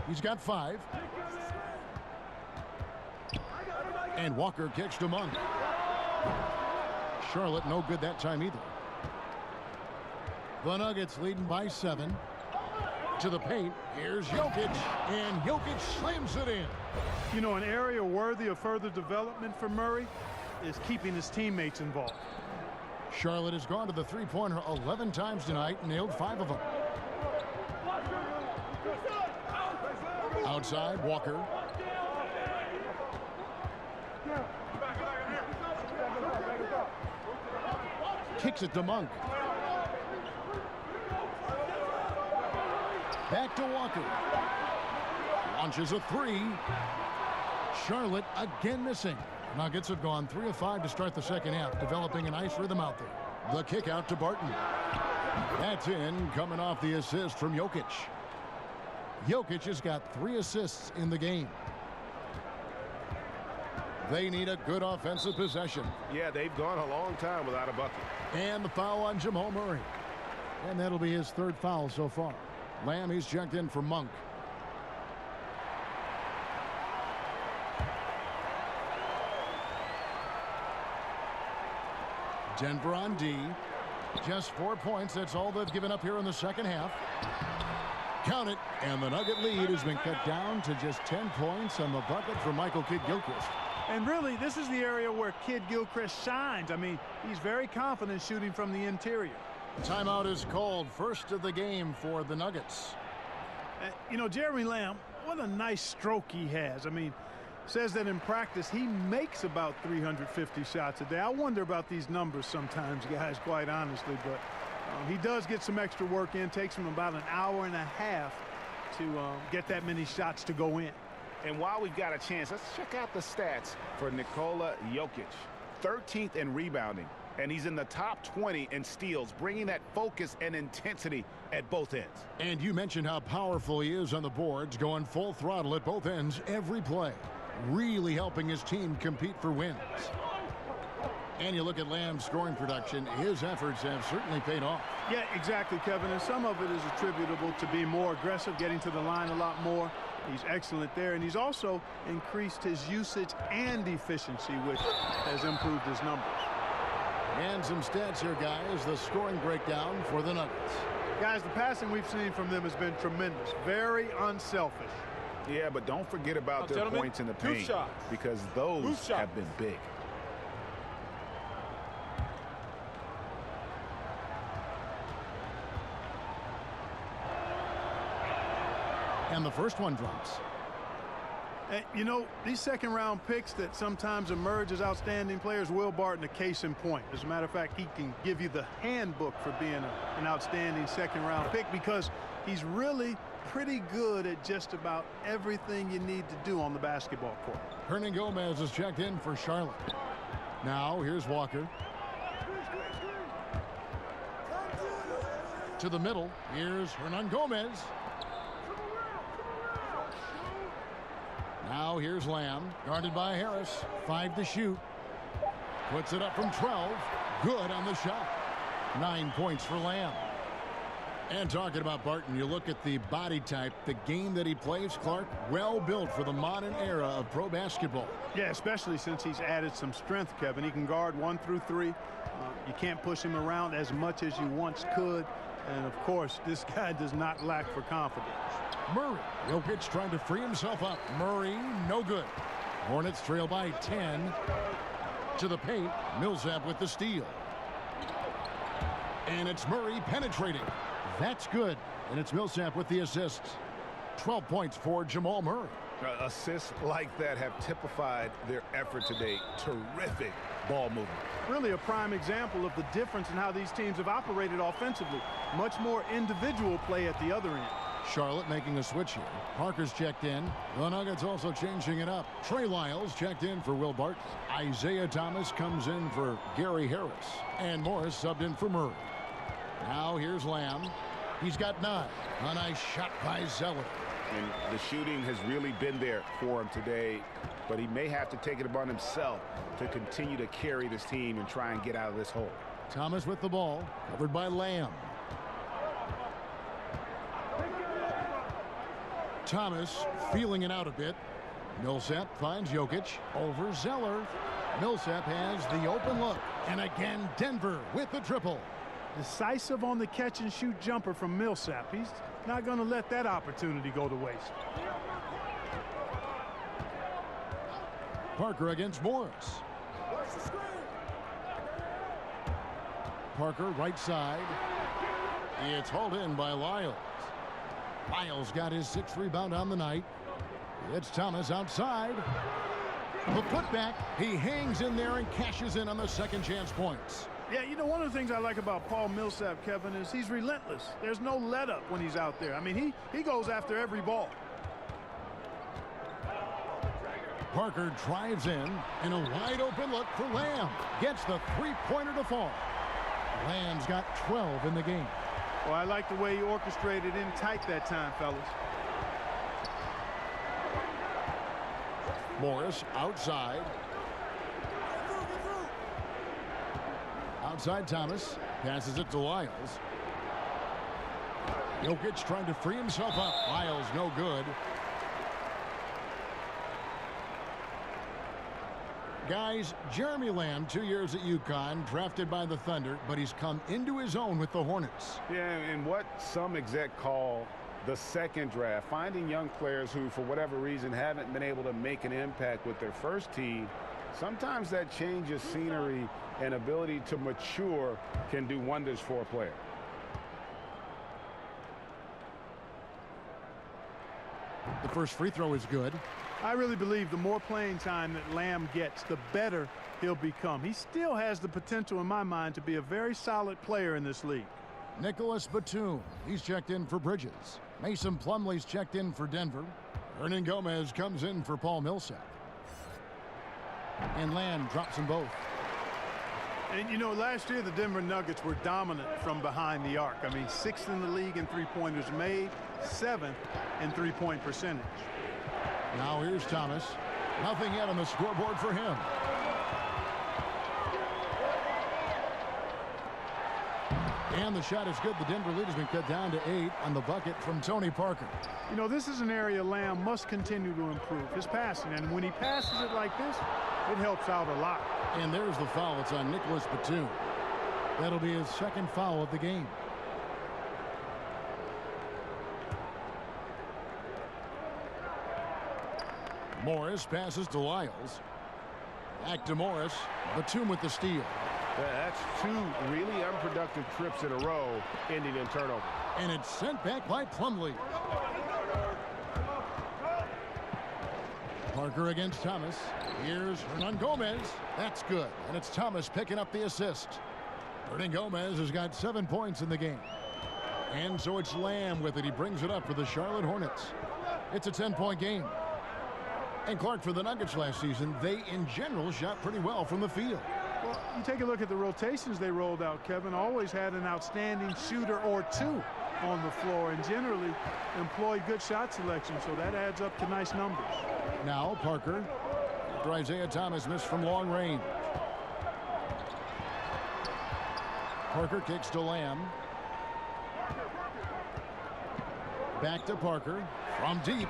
He's got 5. And Walker kicks to Monk. Charlotte no good that time either. The Nuggets leading by 7. To the paint. Here's Jokic. And Jokic slams it in. You know, an area worthy of further development for Murray is keeping his teammates involved. Charlotte has gone to the three-pointer 11 times tonight and nailed 5 of them. Outside, Walker. Kicks it to Monk. Back to Walker. Launches a 3. Charlotte again missing. Nuggets have gone 3 of 5 to start the second half, developing a nice rhythm out there. The kick out to Barton. That's in, coming off the assist from Jokic. Jokic has got 3 assists in the game. They need a good offensive possession. Yeah, they've gone a long time without a bucket. And the foul on Jamal Murray. And that'll be his 3rd foul so far. Lamb, he's checked in for Monk. Denver on D. Just 4 points. That's all they've given up here in the second half. Count it. And the Nugget lead has been cut down to just 10 points on the bucket for Michael Kidd-Gilchrist. And really, this is the area where Kidd-Gilchrist shines. I mean, he's very confident shooting from the interior. Timeout is called. First of the game for the Nuggets. You know, Jeremy Lamb, what a nice stroke he has. I mean, says that in practice he makes about 350 shots a day. I wonder about these numbers sometimes, guys, quite honestly. But he does get some extra work in. Takes him about an hour and a half to get that many shots to go in. And while we've got a chance, let's check out the stats for Nikola Jokic. 13th in rebounding, and he's in the top 20 in steals, bringing that focus and intensity at both ends. And you mentioned how powerful he is on the boards, going full throttle at both ends every play, really helping his team compete for wins. And you look at Lamb's scoring production, his efforts have certainly paid off. Yeah, exactly, Kevin, and some of it is attributable to being more aggressive, getting to the line a lot more. He's excellent there, and he's also increased his usage and efficiency, which has improved his numbers. And some stats here, guys. The scoring breakdown for the Nuggets. Guys, the passing we've seen from them has been tremendous. Very unselfish. Yeah, but don't forget about their points in the paint, because those have been big. And the first one drops. You know, these second-round picks that sometimes emerge as outstanding players, Will Barton, a case in point. As a matter of fact, he can give you the handbook for being an outstanding second-round pick because he's really pretty good at just about everything you need to do on the basketball court. Hernan Gomez is checked in for Charlotte. Now, here's Walker. To the middle. Here's Hernan Gomez. Now here's Lamb, guarded by Harris. 5 to shoot. Puts it up from 12. Good on the shot. 9 points for Lamb. And talking about Barton, you look at the body type, the game that he plays, Clark, well built for the modern era of pro basketball. Yeah, especially since he's added some strength, Kevin. He can guard 1 through 3. You can't push him around as much as you once could. And, of course, this guy does not lack for confidence. Murray. Jokic trying to free himself up. Murray, no good. Hornets trail by 10. To the paint. Millsap with the steal. And it's Murray penetrating. That's good. And it's Millsap with the assists. 12 points for Jamal Murray. Assists like that have typified their effort today. Terrific ball movement. Really a prime example of the difference in how these teams have operated offensively. Much more individual play at the other end. Charlotte making a switch here. Parker's checked in. The Nuggets also changing it up. Trey Lyles checked in for Will Barton. Isaiah Thomas comes in for Gary Harris. And Morris subbed in for Murray. Now here's Lamb. He's got 9. A nice shot by Zeller. And the shooting has really been there for him today, but he may have to take it upon himself to continue to carry this team and try and get out of this hole. Thomas with the ball, covered by Lamb. Thomas feeling it out a bit. Millsap finds Jokic over Zeller. Millsap has the open look. And again, Denver with the triple. Decisive on the catch-and-shoot jumper from Millsap. He's not going to let that opportunity go to waste. Parker against Morris. Parker right side. It's hauled in by Lyles. Lyles got his 6th rebound on the night. It's Thomas outside. The putback. He hangs in there and cashes in on the second chance points. Yeah, you know, one of the things I like about Paul Millsap, Kevin, is he's relentless. There's no let up when he's out there. I mean, he goes after every ball. Parker drives in, and a wide open look for Lamb. Gets the 3-pointer to fall. Lamb's got 12 in the game. Well, I like the way he orchestrated in tight that time, fellas. Morris outside. Outside Thomas. Passes it to Lyles. Jokic trying to free himself up. Lyles no good. Guys, Jeremy Lamb, 2 years at UConn, drafted by the Thunder, but he's come into his own with the Hornets. Yeah, and what some exec call the second draft, finding young players who, for whatever reason, haven't been able to make an impact with their first team. Sometimes that change of scenery and ability to mature can do wonders for a player. The first free throw is good. I really believe the more playing time that Lamb gets, the better he'll become. He still has the potential, in my mind, to be a very solid player in this league. Nicholas Batum, he's checked in for Bridges. Mason Plumlee's checked in for Denver. Hernan Gomez comes in for Paul Millsap. And Lamb drops them both. And, you know, last year the Denver Nuggets were dominant from behind the arc. I mean, 6th in the league in three-pointers made, 7th in three-point percentage. Now here's Thomas. Nothing yet on the scoreboard for him. And the shot is good. The Denver lead has been cut down to 8 on the bucket from Tony Parker. You know, this is an area Lamb must continue to improve his passing. And when he passes it like this, it helps out a lot. And there's the foul. It's on Nicholas Batum. That'll be his second foul of the game. Morris passes to Lyles. Back to Morris. Batum with the steal. That's 2 really unproductive trips in a row, ending in turnover. And it's sent back by Plumlee. Parker against Thomas. Here's Hernan Gomez. That's good. And it's Thomas picking up the assist. Hernan Gomez has got 7 points in the game. And so it's Lamb with it. He brings it up for the Charlotte Hornets. It's a 10-point game. And Clark, for the Nuggets last season, they in general shot pretty well from the field. Well, you take a look at the rotations they rolled out, Kevin. Always had an outstanding shooter or 2 on the floor and generally employed good shot selection, so that adds up to nice numbers. Now Parker, after Isaiah Thomas missed from long range. Parker kicks to Lamb. Back to Parker from deep.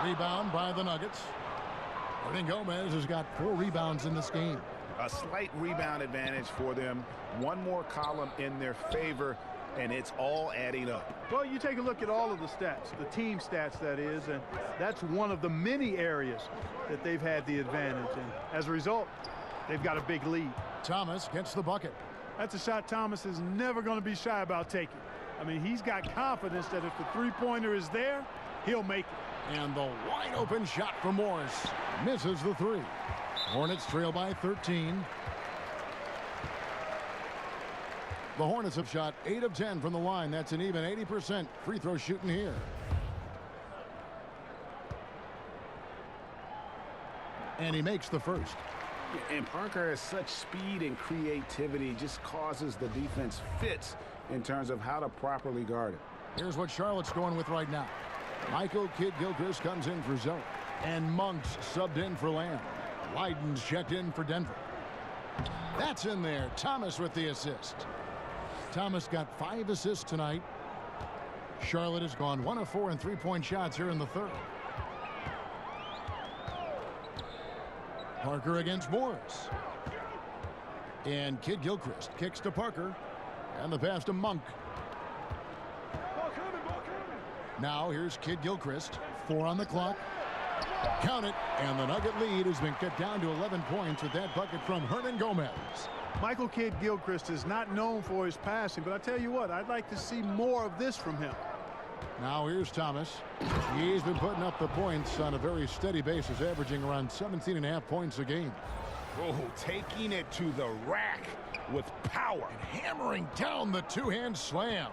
Rebound by the Nuggets. Hernan Gomez has got 4 rebounds in this game. A slight rebound advantage for them. One more column in their favor, and it's all adding up. Well, you take a look at all of the stats, the team stats, that is, and that's one of the many areas that they've had the advantage. And as a result, they've got a big lead. Thomas gets the bucket. That's a shot Thomas is never going to be shy about taking. I mean, he's got confidence that if the three-pointer is there, he'll make it. And the wide open shot from Morris misses the 3. Hornets trail by 13. The Hornets have shot 8 of 10 from the line. That's an even 80% free throw shooting here. And he makes the first. And Parker has such speed and creativity, just causes the defense fits in terms of how to properly guard it. Here's what Charlotte's going with right now. Michael Kidd-Gilchrist comes in for Zoe. And Monk's subbed in for Lamb. Leiden's checked in for Denver. That's in there. Thomas with the assist. Thomas got 5 assists tonight. Charlotte has gone 1 of 4 in three-point shots here in the third. Parker against Morris. And Kidd-Gilchrist kicks to Parker. And the pass to Monk. Now here's Kidd-Gilchrist. 4 on the clock. Count it. And the Nugget lead has been cut down to 11 points with that bucket from Hernan Gomez. Michael Kidd-Gilchrist is not known for his passing, but I tell you what, I'd like to see more of this from him. Now here's Thomas. He's been putting up the points on a very steady basis, averaging around 17.5 points a game. Oh, taking it to the rack with power. And hammering down the two-hand slam.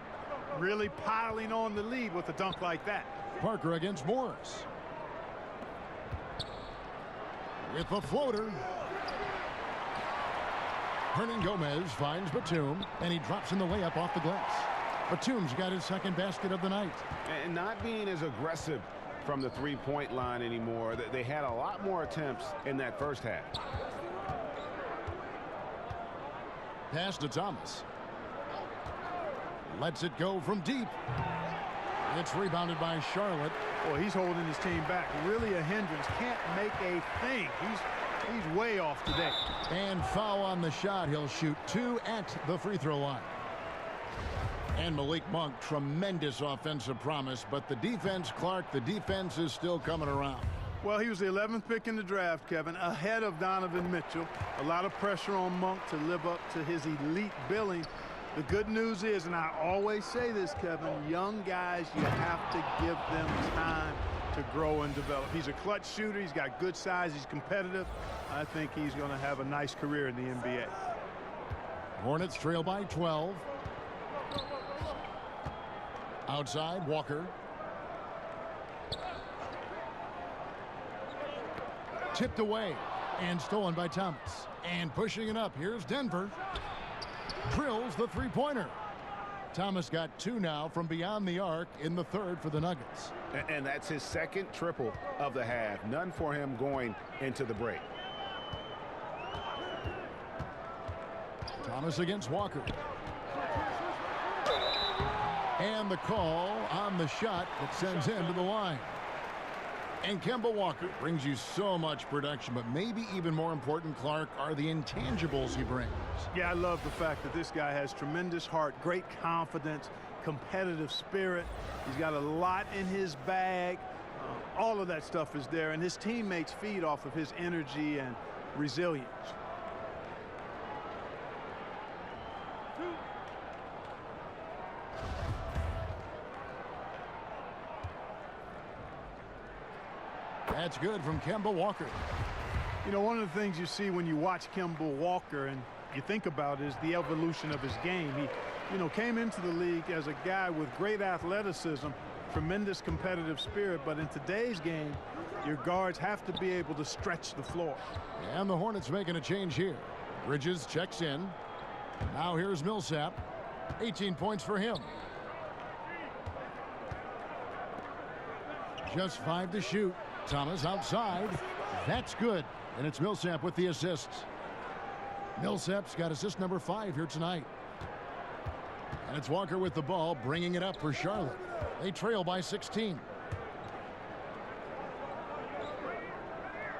Really piling on the lead with a dunk like that. Parker against Morris. With the floater. Hernan Gomez finds Batum, and he drops in the layup off the glass. Batum's got his second basket of the night. And not being as aggressive from the three-point line anymore. They had a lot more attempts in that first half. Pass to Thomas. Lets it go from deep. It's rebounded by Charlotte. Boy, he's holding his team back. Really a hindrance. Can't make a thing. He's He's way off today. And foul on the shot. He'll shoot 2 at the free throw line. And Malik Monk, tremendous offensive promise, but the defense, Clark, the defense is still coming around. Well, he was the 11th pick in the draft, Kevin, ahead of Donovan Mitchell. A lot of pressure on Monk to live up to his elite billing. The good news is, and I always say this, Kevin, young guys, you have to give them time to grow and develop. He's a clutch shooter. He's got good size. He's competitive. I think he's going to have a nice career in the NBA. Hornets trail by 12. Outside, Walker. Tipped away and stolen by Thomas. And pushing it up, here's Denver. Drills the three-pointer. Thomas got 2 now from beyond the arc in the third for the Nuggets. And that's his second triple of the half. None for him going into the break. Thomas against Walker. And the call on the shot that sends him to the line. And Kemba Walker brings you so much production, but maybe even more important, Clark, are the intangibles he brings. Yeah, I love the fact that this guy has tremendous heart, great confidence, competitive spirit. He's got a lot in his bag. All of that stuff is there, and his teammates feed off of his energy and resilience. That's good from Kemba Walker. You know, one of the things you see when you watch Kemba Walker and you think about is the evolution of his game. He, you know, came into the league as a guy with great athleticism, tremendous competitive spirit, but in today's game, your guards have to be able to stretch the floor. And the Hornets making a change here. Bridges checks in. Now here's Millsap. 18 points for him. Just 5 to shoot. Thomas outside. That's good. And it's Millsap with the assists. Millsap's got assist number 5 here tonight. And it's Walker with the ball, bringing it up for Charlotte. They trail by 16.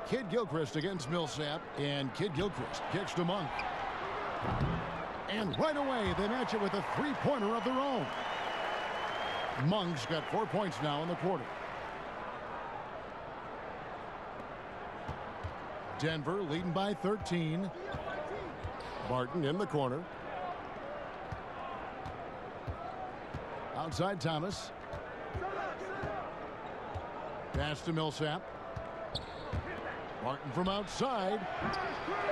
Kid Gilchrist against Millsap, and Kid Gilchrist kicks to Monk. And right away, they match it with a three-pointer of their own. Monk's got 4 points now in the quarter. Denver leading by 13. Barton in the corner. Outside Thomas. Pass to Millsap. Barton from outside.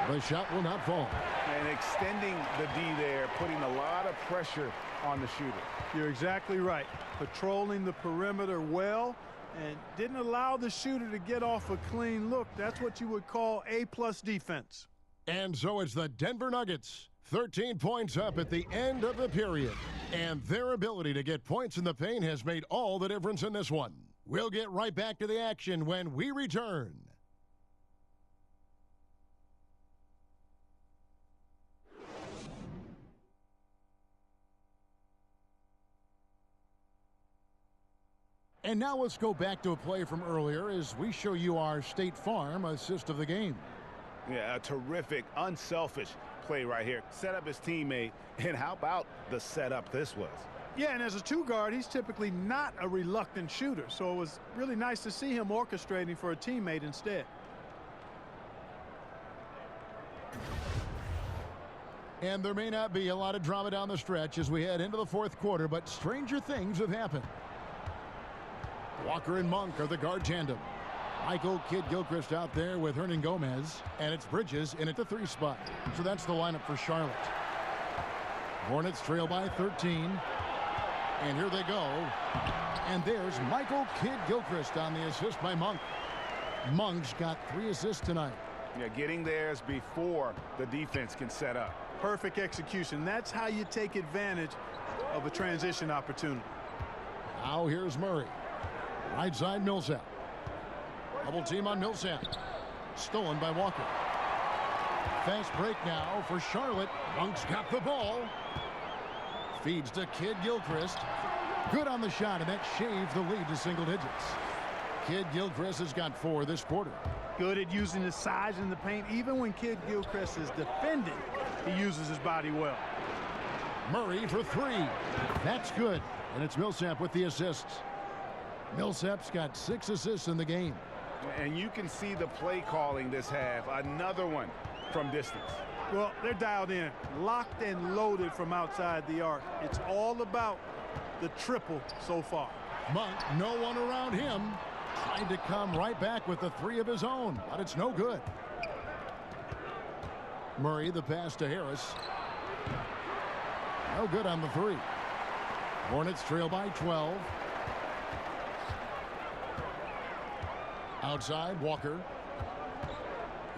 The shot will not fall. And extending the D there, putting a lot of pressure on the shooter. You're exactly right. Patrolling the perimeter well and didn't allow the shooter to get off a clean look. That's what you would call A+ defense. And so it's the Denver Nuggets. 13 points up at the end of the period. And their ability to get points in the paint has made all the difference in this one. We'll get right back to the action when we return. And now let's go back to a play from earlier as we show you our State Farm assist of the game. Yeah, a terrific, unselfish play right here. Set up his teammate, and how about the setup this was? Yeah, and as a two-guard, he's typically not a reluctant shooter, so it was really nice to see him orchestrating for a teammate instead. And there may not be a lot of drama down the stretch as we head into the fourth quarter, but stranger things have happened. Walker and Monk are the guard tandem. Michael Kid Gilchrist out there with Hernan Gomez, and it's Bridges in at the 3 spot. So that's the lineup for Charlotte. Hornets trail by 13. And here they go. And there's Michael Kid Gilchrist on the assist by Monk. Monk's got 3 assists tonight. Yeah, getting theirs before the defense can set up. Perfect execution. That's how you take advantage of a transition opportunity. Now here's Murray. Right side Millsap. Double team on Millsap. Stolen by Walker. Fast break now for Charlotte. Monk's got the ball. Feeds to Kid Gilchrist. Good on the shot, and that shaves the lead to single digits. Kid Gilchrist has got 4 this quarter. Good at using his size in the paint. Even when Kid Gilchrist is defending, he uses his body well. Murray for 3. That's good. And it's Millsap with the assists. Millsap's got 6 assists in the game. And you can see the play calling this half. Another one from distance. Well, they're dialed in, locked and loaded from outside the arc. It's all about the triple so far. Monk, no one around him. Trying to come right back with the 3 of his own, but it's no good. Murray, the pass to Harris. No good on the 3. Hornets trail by 12. Outside, Walker.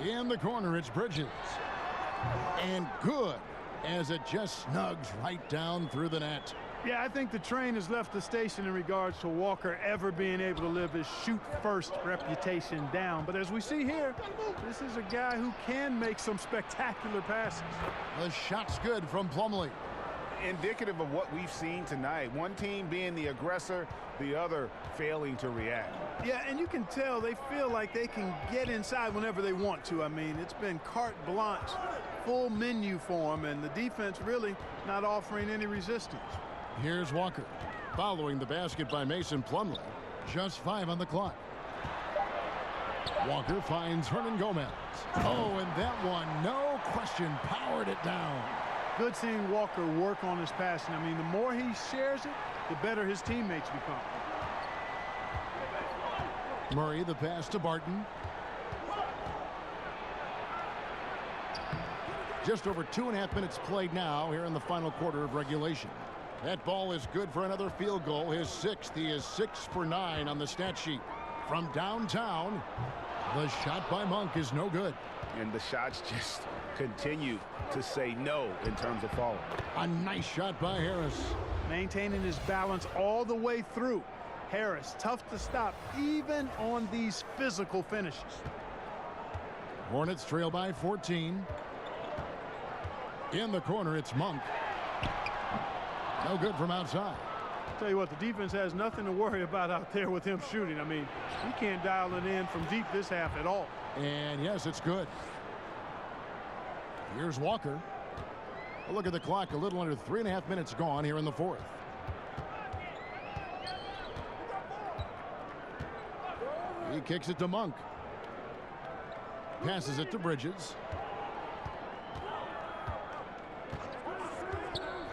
In the corner, it's Bridges. And good, as it just snugs right down through the net. Yeah, I think the train has left the station in regards to Walker ever being able to live his shoot-first reputation down. But as we see here, this is a guy who can make some spectacular passes. The shot's good from Plumlee. Indicative of what we've seen tonight. One team being the aggressor, the other failing to react. Yeah, and you can tell they feel like they can get inside whenever they want to. I mean, it's been carte blanche, full menu for them, and the defense really not offering any resistance. Here's Walker, following the basket by Mason Plumlee. Just 5 on the clock. Walker finds Hernan Gomez. Oh, and that one, no question, powered it down. Good seeing Walker work on his passing. I mean, the more he shares it, the better his teammates become. Murray, the pass to Barton. Just over 2.5 minutes played now here in the final quarter of regulation. That ball is good for another field goal, his 6th. He is 6 for 9 on the stat sheet. From downtown, the shot by Monk is no good. And the shots just continue to say no in terms of falling. A nice shot by Harris. Maintaining his balance all the way through. Harris, tough to stop, even on these physical finishes. Hornets trail by 14. In the corner, it's Monk. No good from outside. Tell you what, the defense has nothing to worry about out there with him shooting. I mean, he can't dial it in from deep this half at all. And yes, it's good. Here's Walker. A look at the clock, a little under 3.5 minutes gone here in the 4th. He kicks it to Monk. Passes it to Bridges.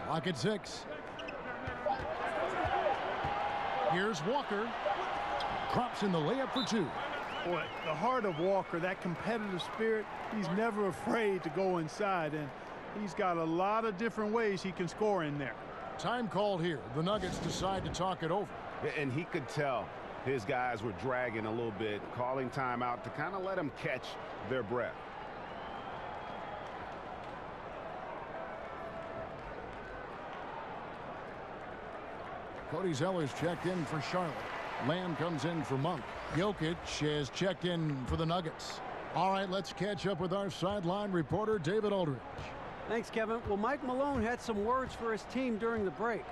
Clock at 6. Here's Walker. Drops in the layup for 2. Boy, the heart of Walker, that competitive spirit, he's never afraid to go inside, and he's got a lot of different ways he can score in there. Time called here. The Nuggets decide to talk it over. And he could tell his guys were dragging a little bit, calling timeout to kind of let them catch their breath. Cody Zeller's checked in for Charlotte. Lamb comes in for Monk. Jokic has checked in for the Nuggets. All right, let's catch up with our sideline reporter, David Aldridge. Thanks, Kevin. Well, Mike Malone had some words for his team during the break.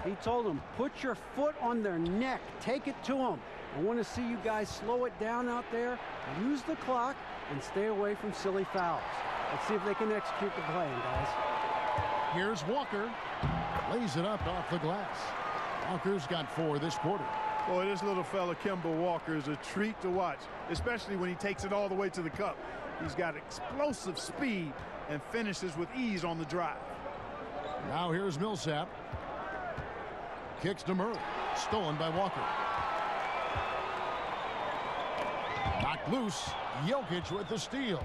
He told them, put your foot on their neck. Take it to them. I want to see you guys slow it down out there, use the clock, and stay away from silly fouls. Let's see if they can execute the plan, guys. Here's Walker. Lays it up off the glass. Walker's got 4 this quarter. Boy, this little fella, Kemba Walker, is a treat to watch, especially when he takes it all the way to the cup. He's got explosive speed and finishes with ease on the drive. Now here's Millsap. Kicks to Murray. Stolen by Walker. Knocked loose. Jokic with the steal.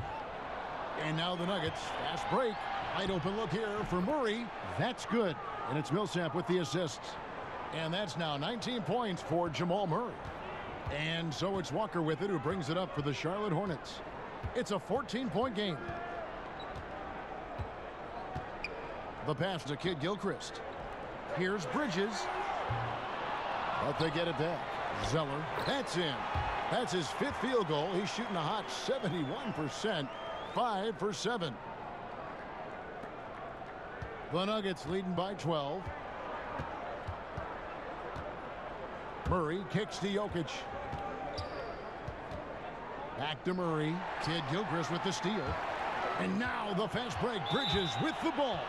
And now the Nuggets. Fast break. Wide open look here for Murray. That's good. And it's Millsap with the assists. And that's now 19 points for Jamal Murray. And so it's Walker with it, who brings it up for the Charlotte Hornets. It's a 14-point game. The pass to Kid Gilchrist. Here's Bridges. But they get it back. Zeller. That's in. That's his 5th field goal. He's shooting a hot 71%. 5 for 7. The Nuggets leading by 12. Murray kicks to Jokic. Back to Murray. Kid Gilchrist with the steal. And now the fast break. Bridges with the ball.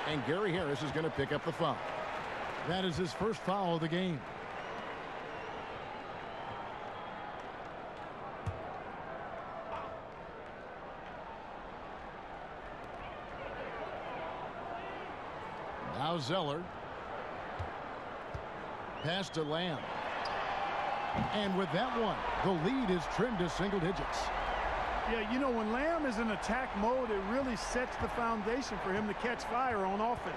And Gary Harris is going to pick up the foul. That is his first foul of the game. Now Zeller. Pass to Lamb. And with that one, the lead is trimmed to single digits. Yeah, you know, when Lamb is in attack mode, it really sets the foundation for him to catch fire on offense.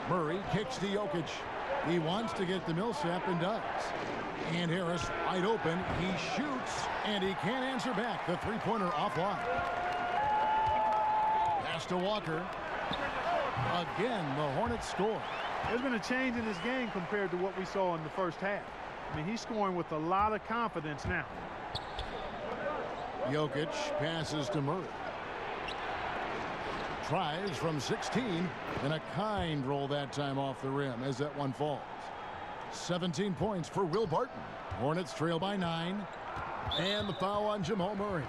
Murray kicks to Jokic. He wants to get to Millsap and does. And Harris wide open. He shoots, and he can't answer back. The three-pointer offline. Pass to Walker. Again, the Hornets score. There's been a change in his game compared to what we saw in the first half. I mean, he's scoring with a lot of confidence now. Jokic passes to Murray. Tries from 16, and a kind roll that time off the rim as that one falls. 17 points for Will Barton. Hornets trail by 9. And the foul on Jamal Murray.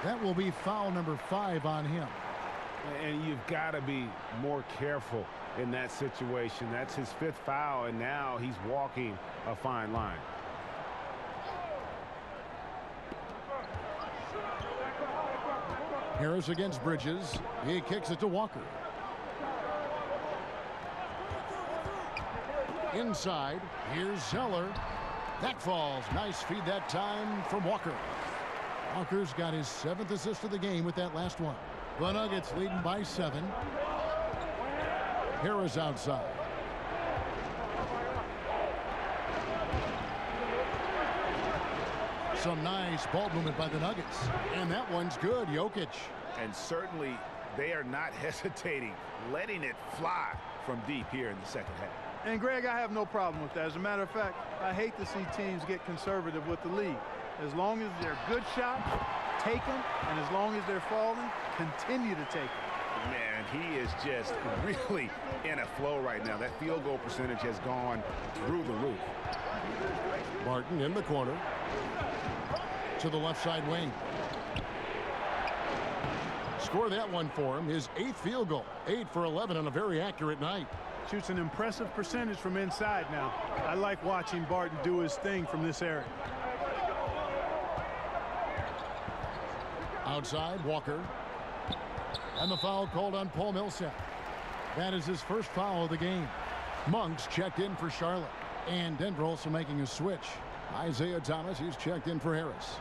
That will be foul number 5 on him. And you've got to be more careful in that situation. That's his 5th foul, and now he's walking a fine line. Harris against Bridges. He kicks it to Walker. Inside, here's Zeller. That falls. Nice feed that time from Walker. Walker's got his 7th assist of the game with that last one. The Nuggets leading by 7. Harris outside. Some nice ball movement by the Nuggets. And that one's good. Jokic. And certainly they are not hesitating, letting it fly from deep here in the second half. And Greg, I have no problem with that. As a matter of fact, I hate to see teams get conservative with the lead. As long as they're good shots, take them, and as long as they're falling, continue to take them. Man, he is just really in a flow right now. That field goal percentage has gone through the roof. Barton in the corner. To the left side wing. Score that one for him. His 8th field goal. 8 for 11 on a very accurate night. Shoots an impressive percentage from inside now. I like watching Barton do his thing from this area. Outside, Walker. And the foul called on Paul Millsap. That is his first foul of the game. Monk's checked in for Charlotte. And Denver also making a switch. Isaiah Thomas, he's checked in for Harris.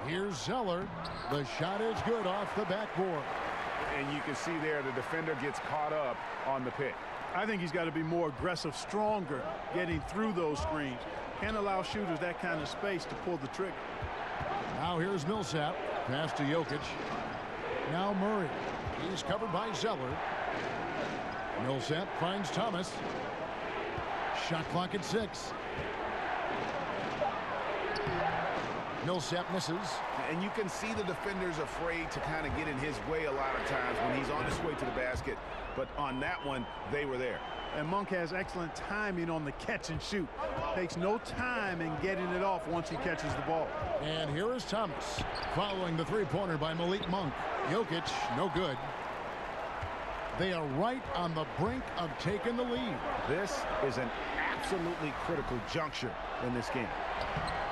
Here's Zeller. The shot is good off the backboard. And you can see there the defender gets caught up on the pick. I think he's got to be more aggressive, stronger, getting through those screens. Can't allow shooters that kind of space to pull the trigger. Now here's Millsap. Pass to Jokic. Now Murray. He's covered by Zeller. Millsap finds Thomas. Shot clock at 6. Millsap misses. And you can see the defenders afraid to kind of get in his way a lot of times when he's on his way to the basket. But on that one, they were there. And Monk has excellent timing on the catch and shoot. Takes no time in getting it off once he catches the ball. And here is Thomas following the three-pointer by Malik Monk. Jokic, no good. They are right on the brink of taking the lead. This is an absolutely critical juncture in this game.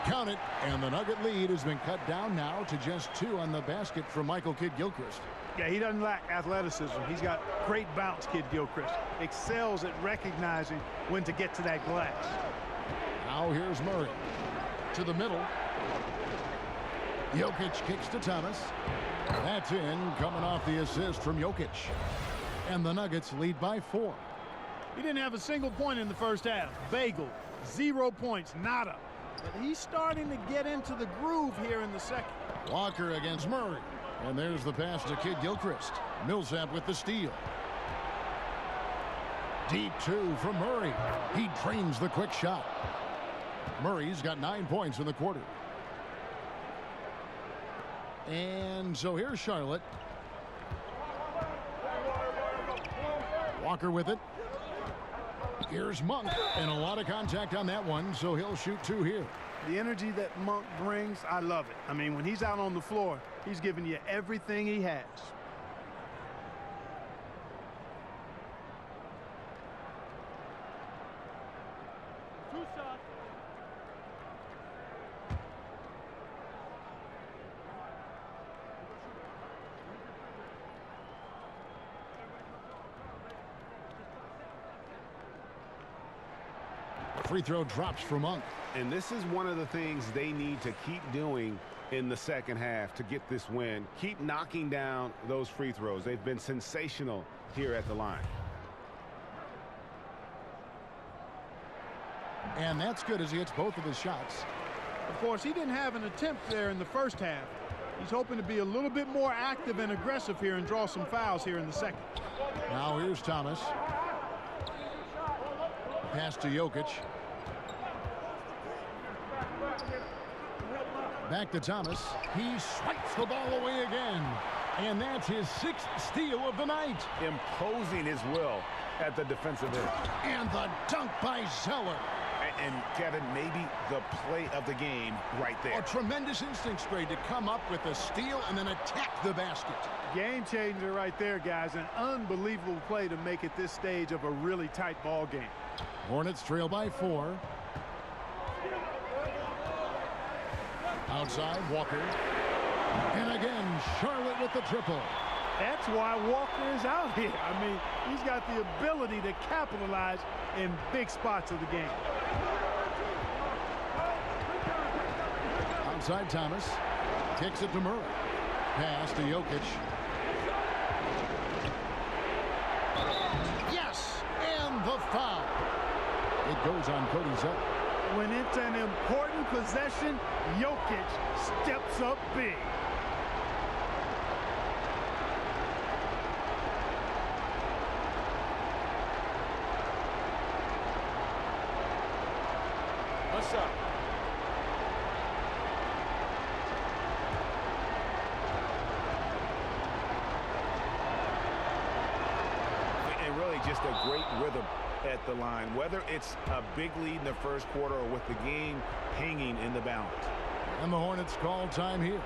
Count it, and the Nugget lead has been cut down now to just 2 on the basket from Michael Kidd-Gilchrist. Yeah, he doesn't lack athleticism. He's got great bounce, Kidd-Gilchrist. Excels at recognizing when to get to that glass. Now here's Murray. To the middle. Jokic kicks to Thomas. That's in, coming off the assist from Jokic. And the Nuggets lead by 4. He didn't have a single point in the first half. Bagel, 0 points, nada. But he's starting to get into the groove here in the second. Walker against Murray. And there's the pass to Kidd-Gilchrist. Millsap with the steal. Deep 2 from Murray. He trains the quick shot. Murray's got 9 points in the quarter. And so here's Charlotte. Walker with it. Here's Monk, and a lot of contact on that one, so he'll shoot 2 here. The energy that Monk brings, I love it. I mean, when he's out on the floor, he's giving you everything he has. Free throw drops for Monk. And this is one of the things they need to keep doing in the second half to get this win. Keep knocking down those free throws. They've been sensational here at the line. And that's good as he hits both of his shots. Of course, he didn't have an attempt there in the first half. He's hoping to be a little bit more active and aggressive here and draw some fouls here in the second. Now here's Thomas. Pass to Jokic. Back to Thomas. He swipes the ball away again. And that's his 6th steal of the night. Imposing his will at the defensive end. And the dunk by Zeller. And Kevin, maybe the play of the game right there. A tremendous instincts grade to come up with a steal and then attack the basket. Game changer right there, guys. An unbelievable play to make it this stage of a really tight ball game. Hornets trail by 4. Outside, Walker. And again, Charlotte with the triple. That's why Walker is out here. I mean, he's got the ability to capitalize in big spots of the game. Outside Thomas. Kicks it to Murray. Pass to Jokic. Yes! And the foul. It goes on Cody Zeller. When it's an important possession, Jokic steps up big. What's up? And really just a great rhythm at the line, whether it's a big lead in the first quarter or with the game hanging in the balance. And the Hornets call time here.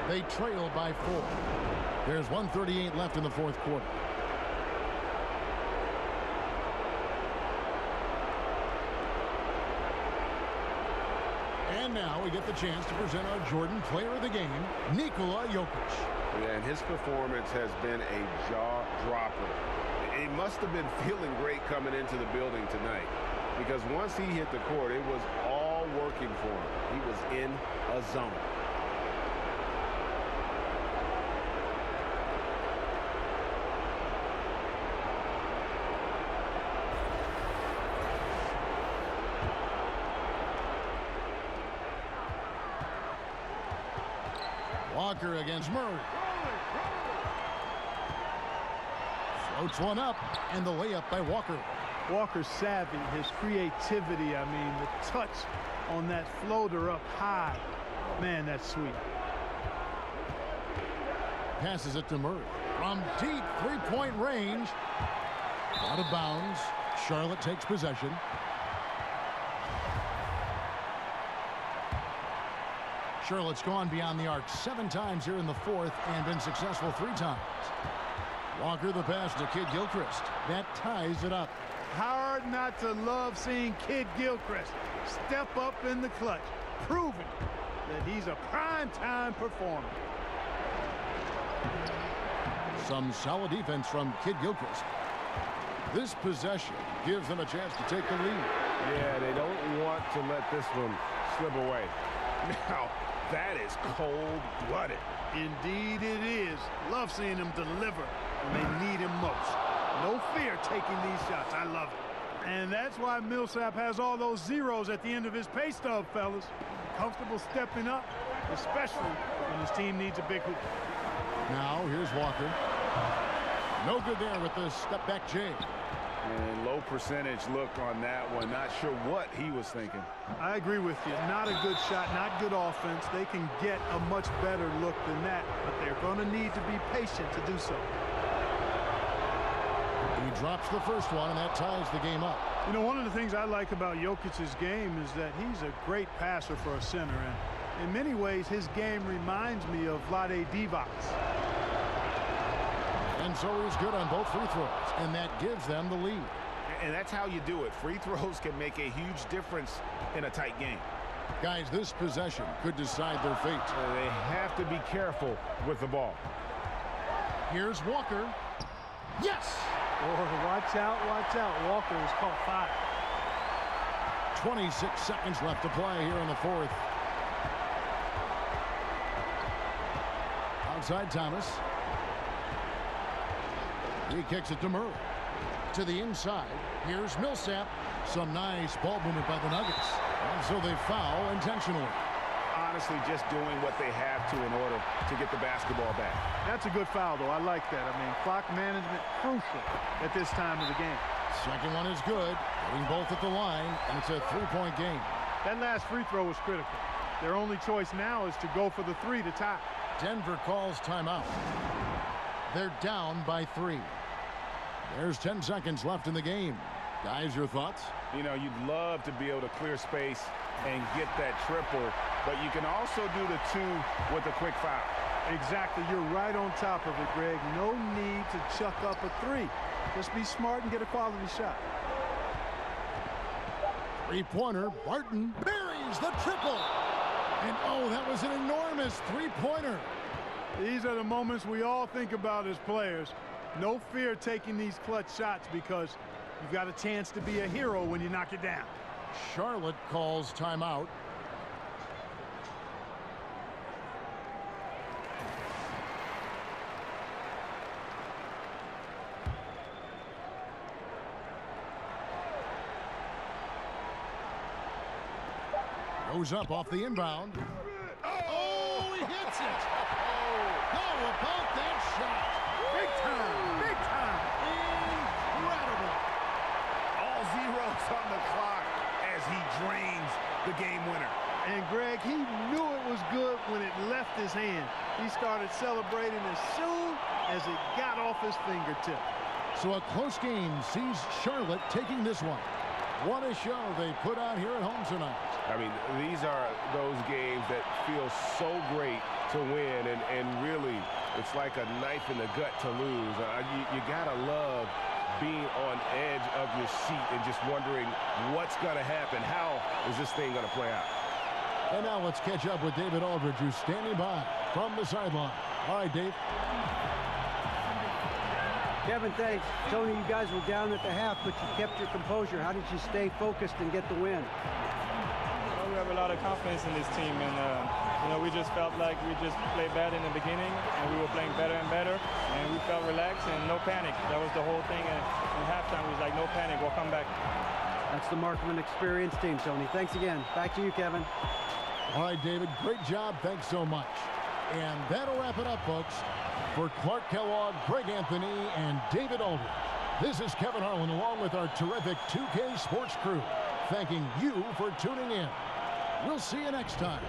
They trail by 4. There's 1:38 left in the fourth quarter. And now we get the chance to present our Jordan Player of the Game, Nikola Jokic. Yeah, and his performance has been a jaw-dropper. He must have been feeling great coming into the building tonight, because once he hit the court, it was all working for him. He was in a zone. Walker against Murray. Floats one up, and the layup by Walker. Walker's savvy, his creativity, I mean, the touch on that floater up high. Man, that's sweet. Passes it to Murray. From deep three-point range. Out of bounds. Charlotte takes possession. Charlotte's gone beyond the arc 7 times here in the fourth and been successful 3 times. Walker the pass to Kid Gilchrist. That ties it up. Hard not to love seeing Kid Gilchrist step up in the clutch, proving that he's a prime-time performer. Some solid defense from Kid Gilchrist. This possession gives them a chance to take the lead. Yeah, they don't want to let this one slip away. Now, that is cold-blooded. Indeed it is. Love seeing him deliver when they need him most. No fear taking these shots. I love it. And that's why Millsap has all those zeros at the end of his pay stub, fellas. Comfortable stepping up, especially when his team needs a big hoop. Now, here's Walker. No good there with the step-back J. And low percentage look on that one. Not sure what he was thinking. I agree with you. Not a good shot, not good offense. They can get a much better look than that, but they're going to need to be patient to do so. drops the first one, and that ties the game up. You know, one of the things I like about Jokic's game is that he's a great passer for a center. And in many ways, his game reminds me of Vlade Divac's. And so he's good on both free throws, and that gives them the lead. And that's how you do it. Free throws can make a huge difference in a tight game. Guys, this possession could decide their fate. They have to be careful with the ball. Here's Walker. Yes! Oh, watch out, watch out. Walker has caught 5. 26 seconds left to play here in the fourth. Outside Thomas. He kicks it to Murray. To the inside. Here's Millsap. Some nice ball movement by the Nuggets. And so they foul intentionally. Honestly, just doing what they have to in order to get the basketball back. That's a good foul, though. I like that. I mean, clock management crucial at this time of the game. Second one is good. Getting both at the line, and it's a three-point game. That last free throw was critical. Their only choice now is to go for the 3 to tie. Denver calls timeout. They're down by 3. There's 10 seconds left in the game. Guys, your thoughts? You know, you'd love to be able to clear space and get that triple, but you can also do the 2 with a quick foul. Exactly. You're right on top of it, Greg. No need to chuck up a 3. Just be smart and get a quality shot. Three-pointer. Barton buries the triple. And, oh, that was an enormous three-pointer. These are the moments we all think about as players. No fear taking these clutch shots because you've got a chance to be a hero when you knock it down. Charlotte calls timeout. Goes up off the inbound. Oh, he hits it. How about that shot? Big time. Big time. Incredible. All zeros on the clock as he drains the game winner. And Greg, he knew it was good when it left his hand. He started celebrating as soon as it got off his fingertip. So a close game sees Charlotte taking this one. What a show they put on here at home tonight. I mean, these are those games that feel so great to win, and really, it's like a knife in the gut to lose. You gotta love being on edge of your seat and just wondering what's gonna happen. How is this thing gonna play out? And now let's catch up with David Aldridge, who's standing by from the sideline. All right, Dave. Kevin, thanks. Tony, you guys were down at the half, but you kept your composure. How did you stay focused and get the win? Well, we have a lot of confidence in this team, and you know, we just felt like we just played bad in the beginning, and we were playing better and better, and we felt relaxed and no panic. That was the whole thing, and in halftime, we was like, no panic, we'll come back. That's the mark of an experienced team, Tony. Thanks again. Back to you, Kevin. All right, David, great job. Thanks so much. And that'll wrap it up, folks. For Clark Kellogg, Greg Anthony, and David Aldridge, this is Kevin Harlan along with our terrific 2K Sports crew, thanking you for tuning in. We'll see you next time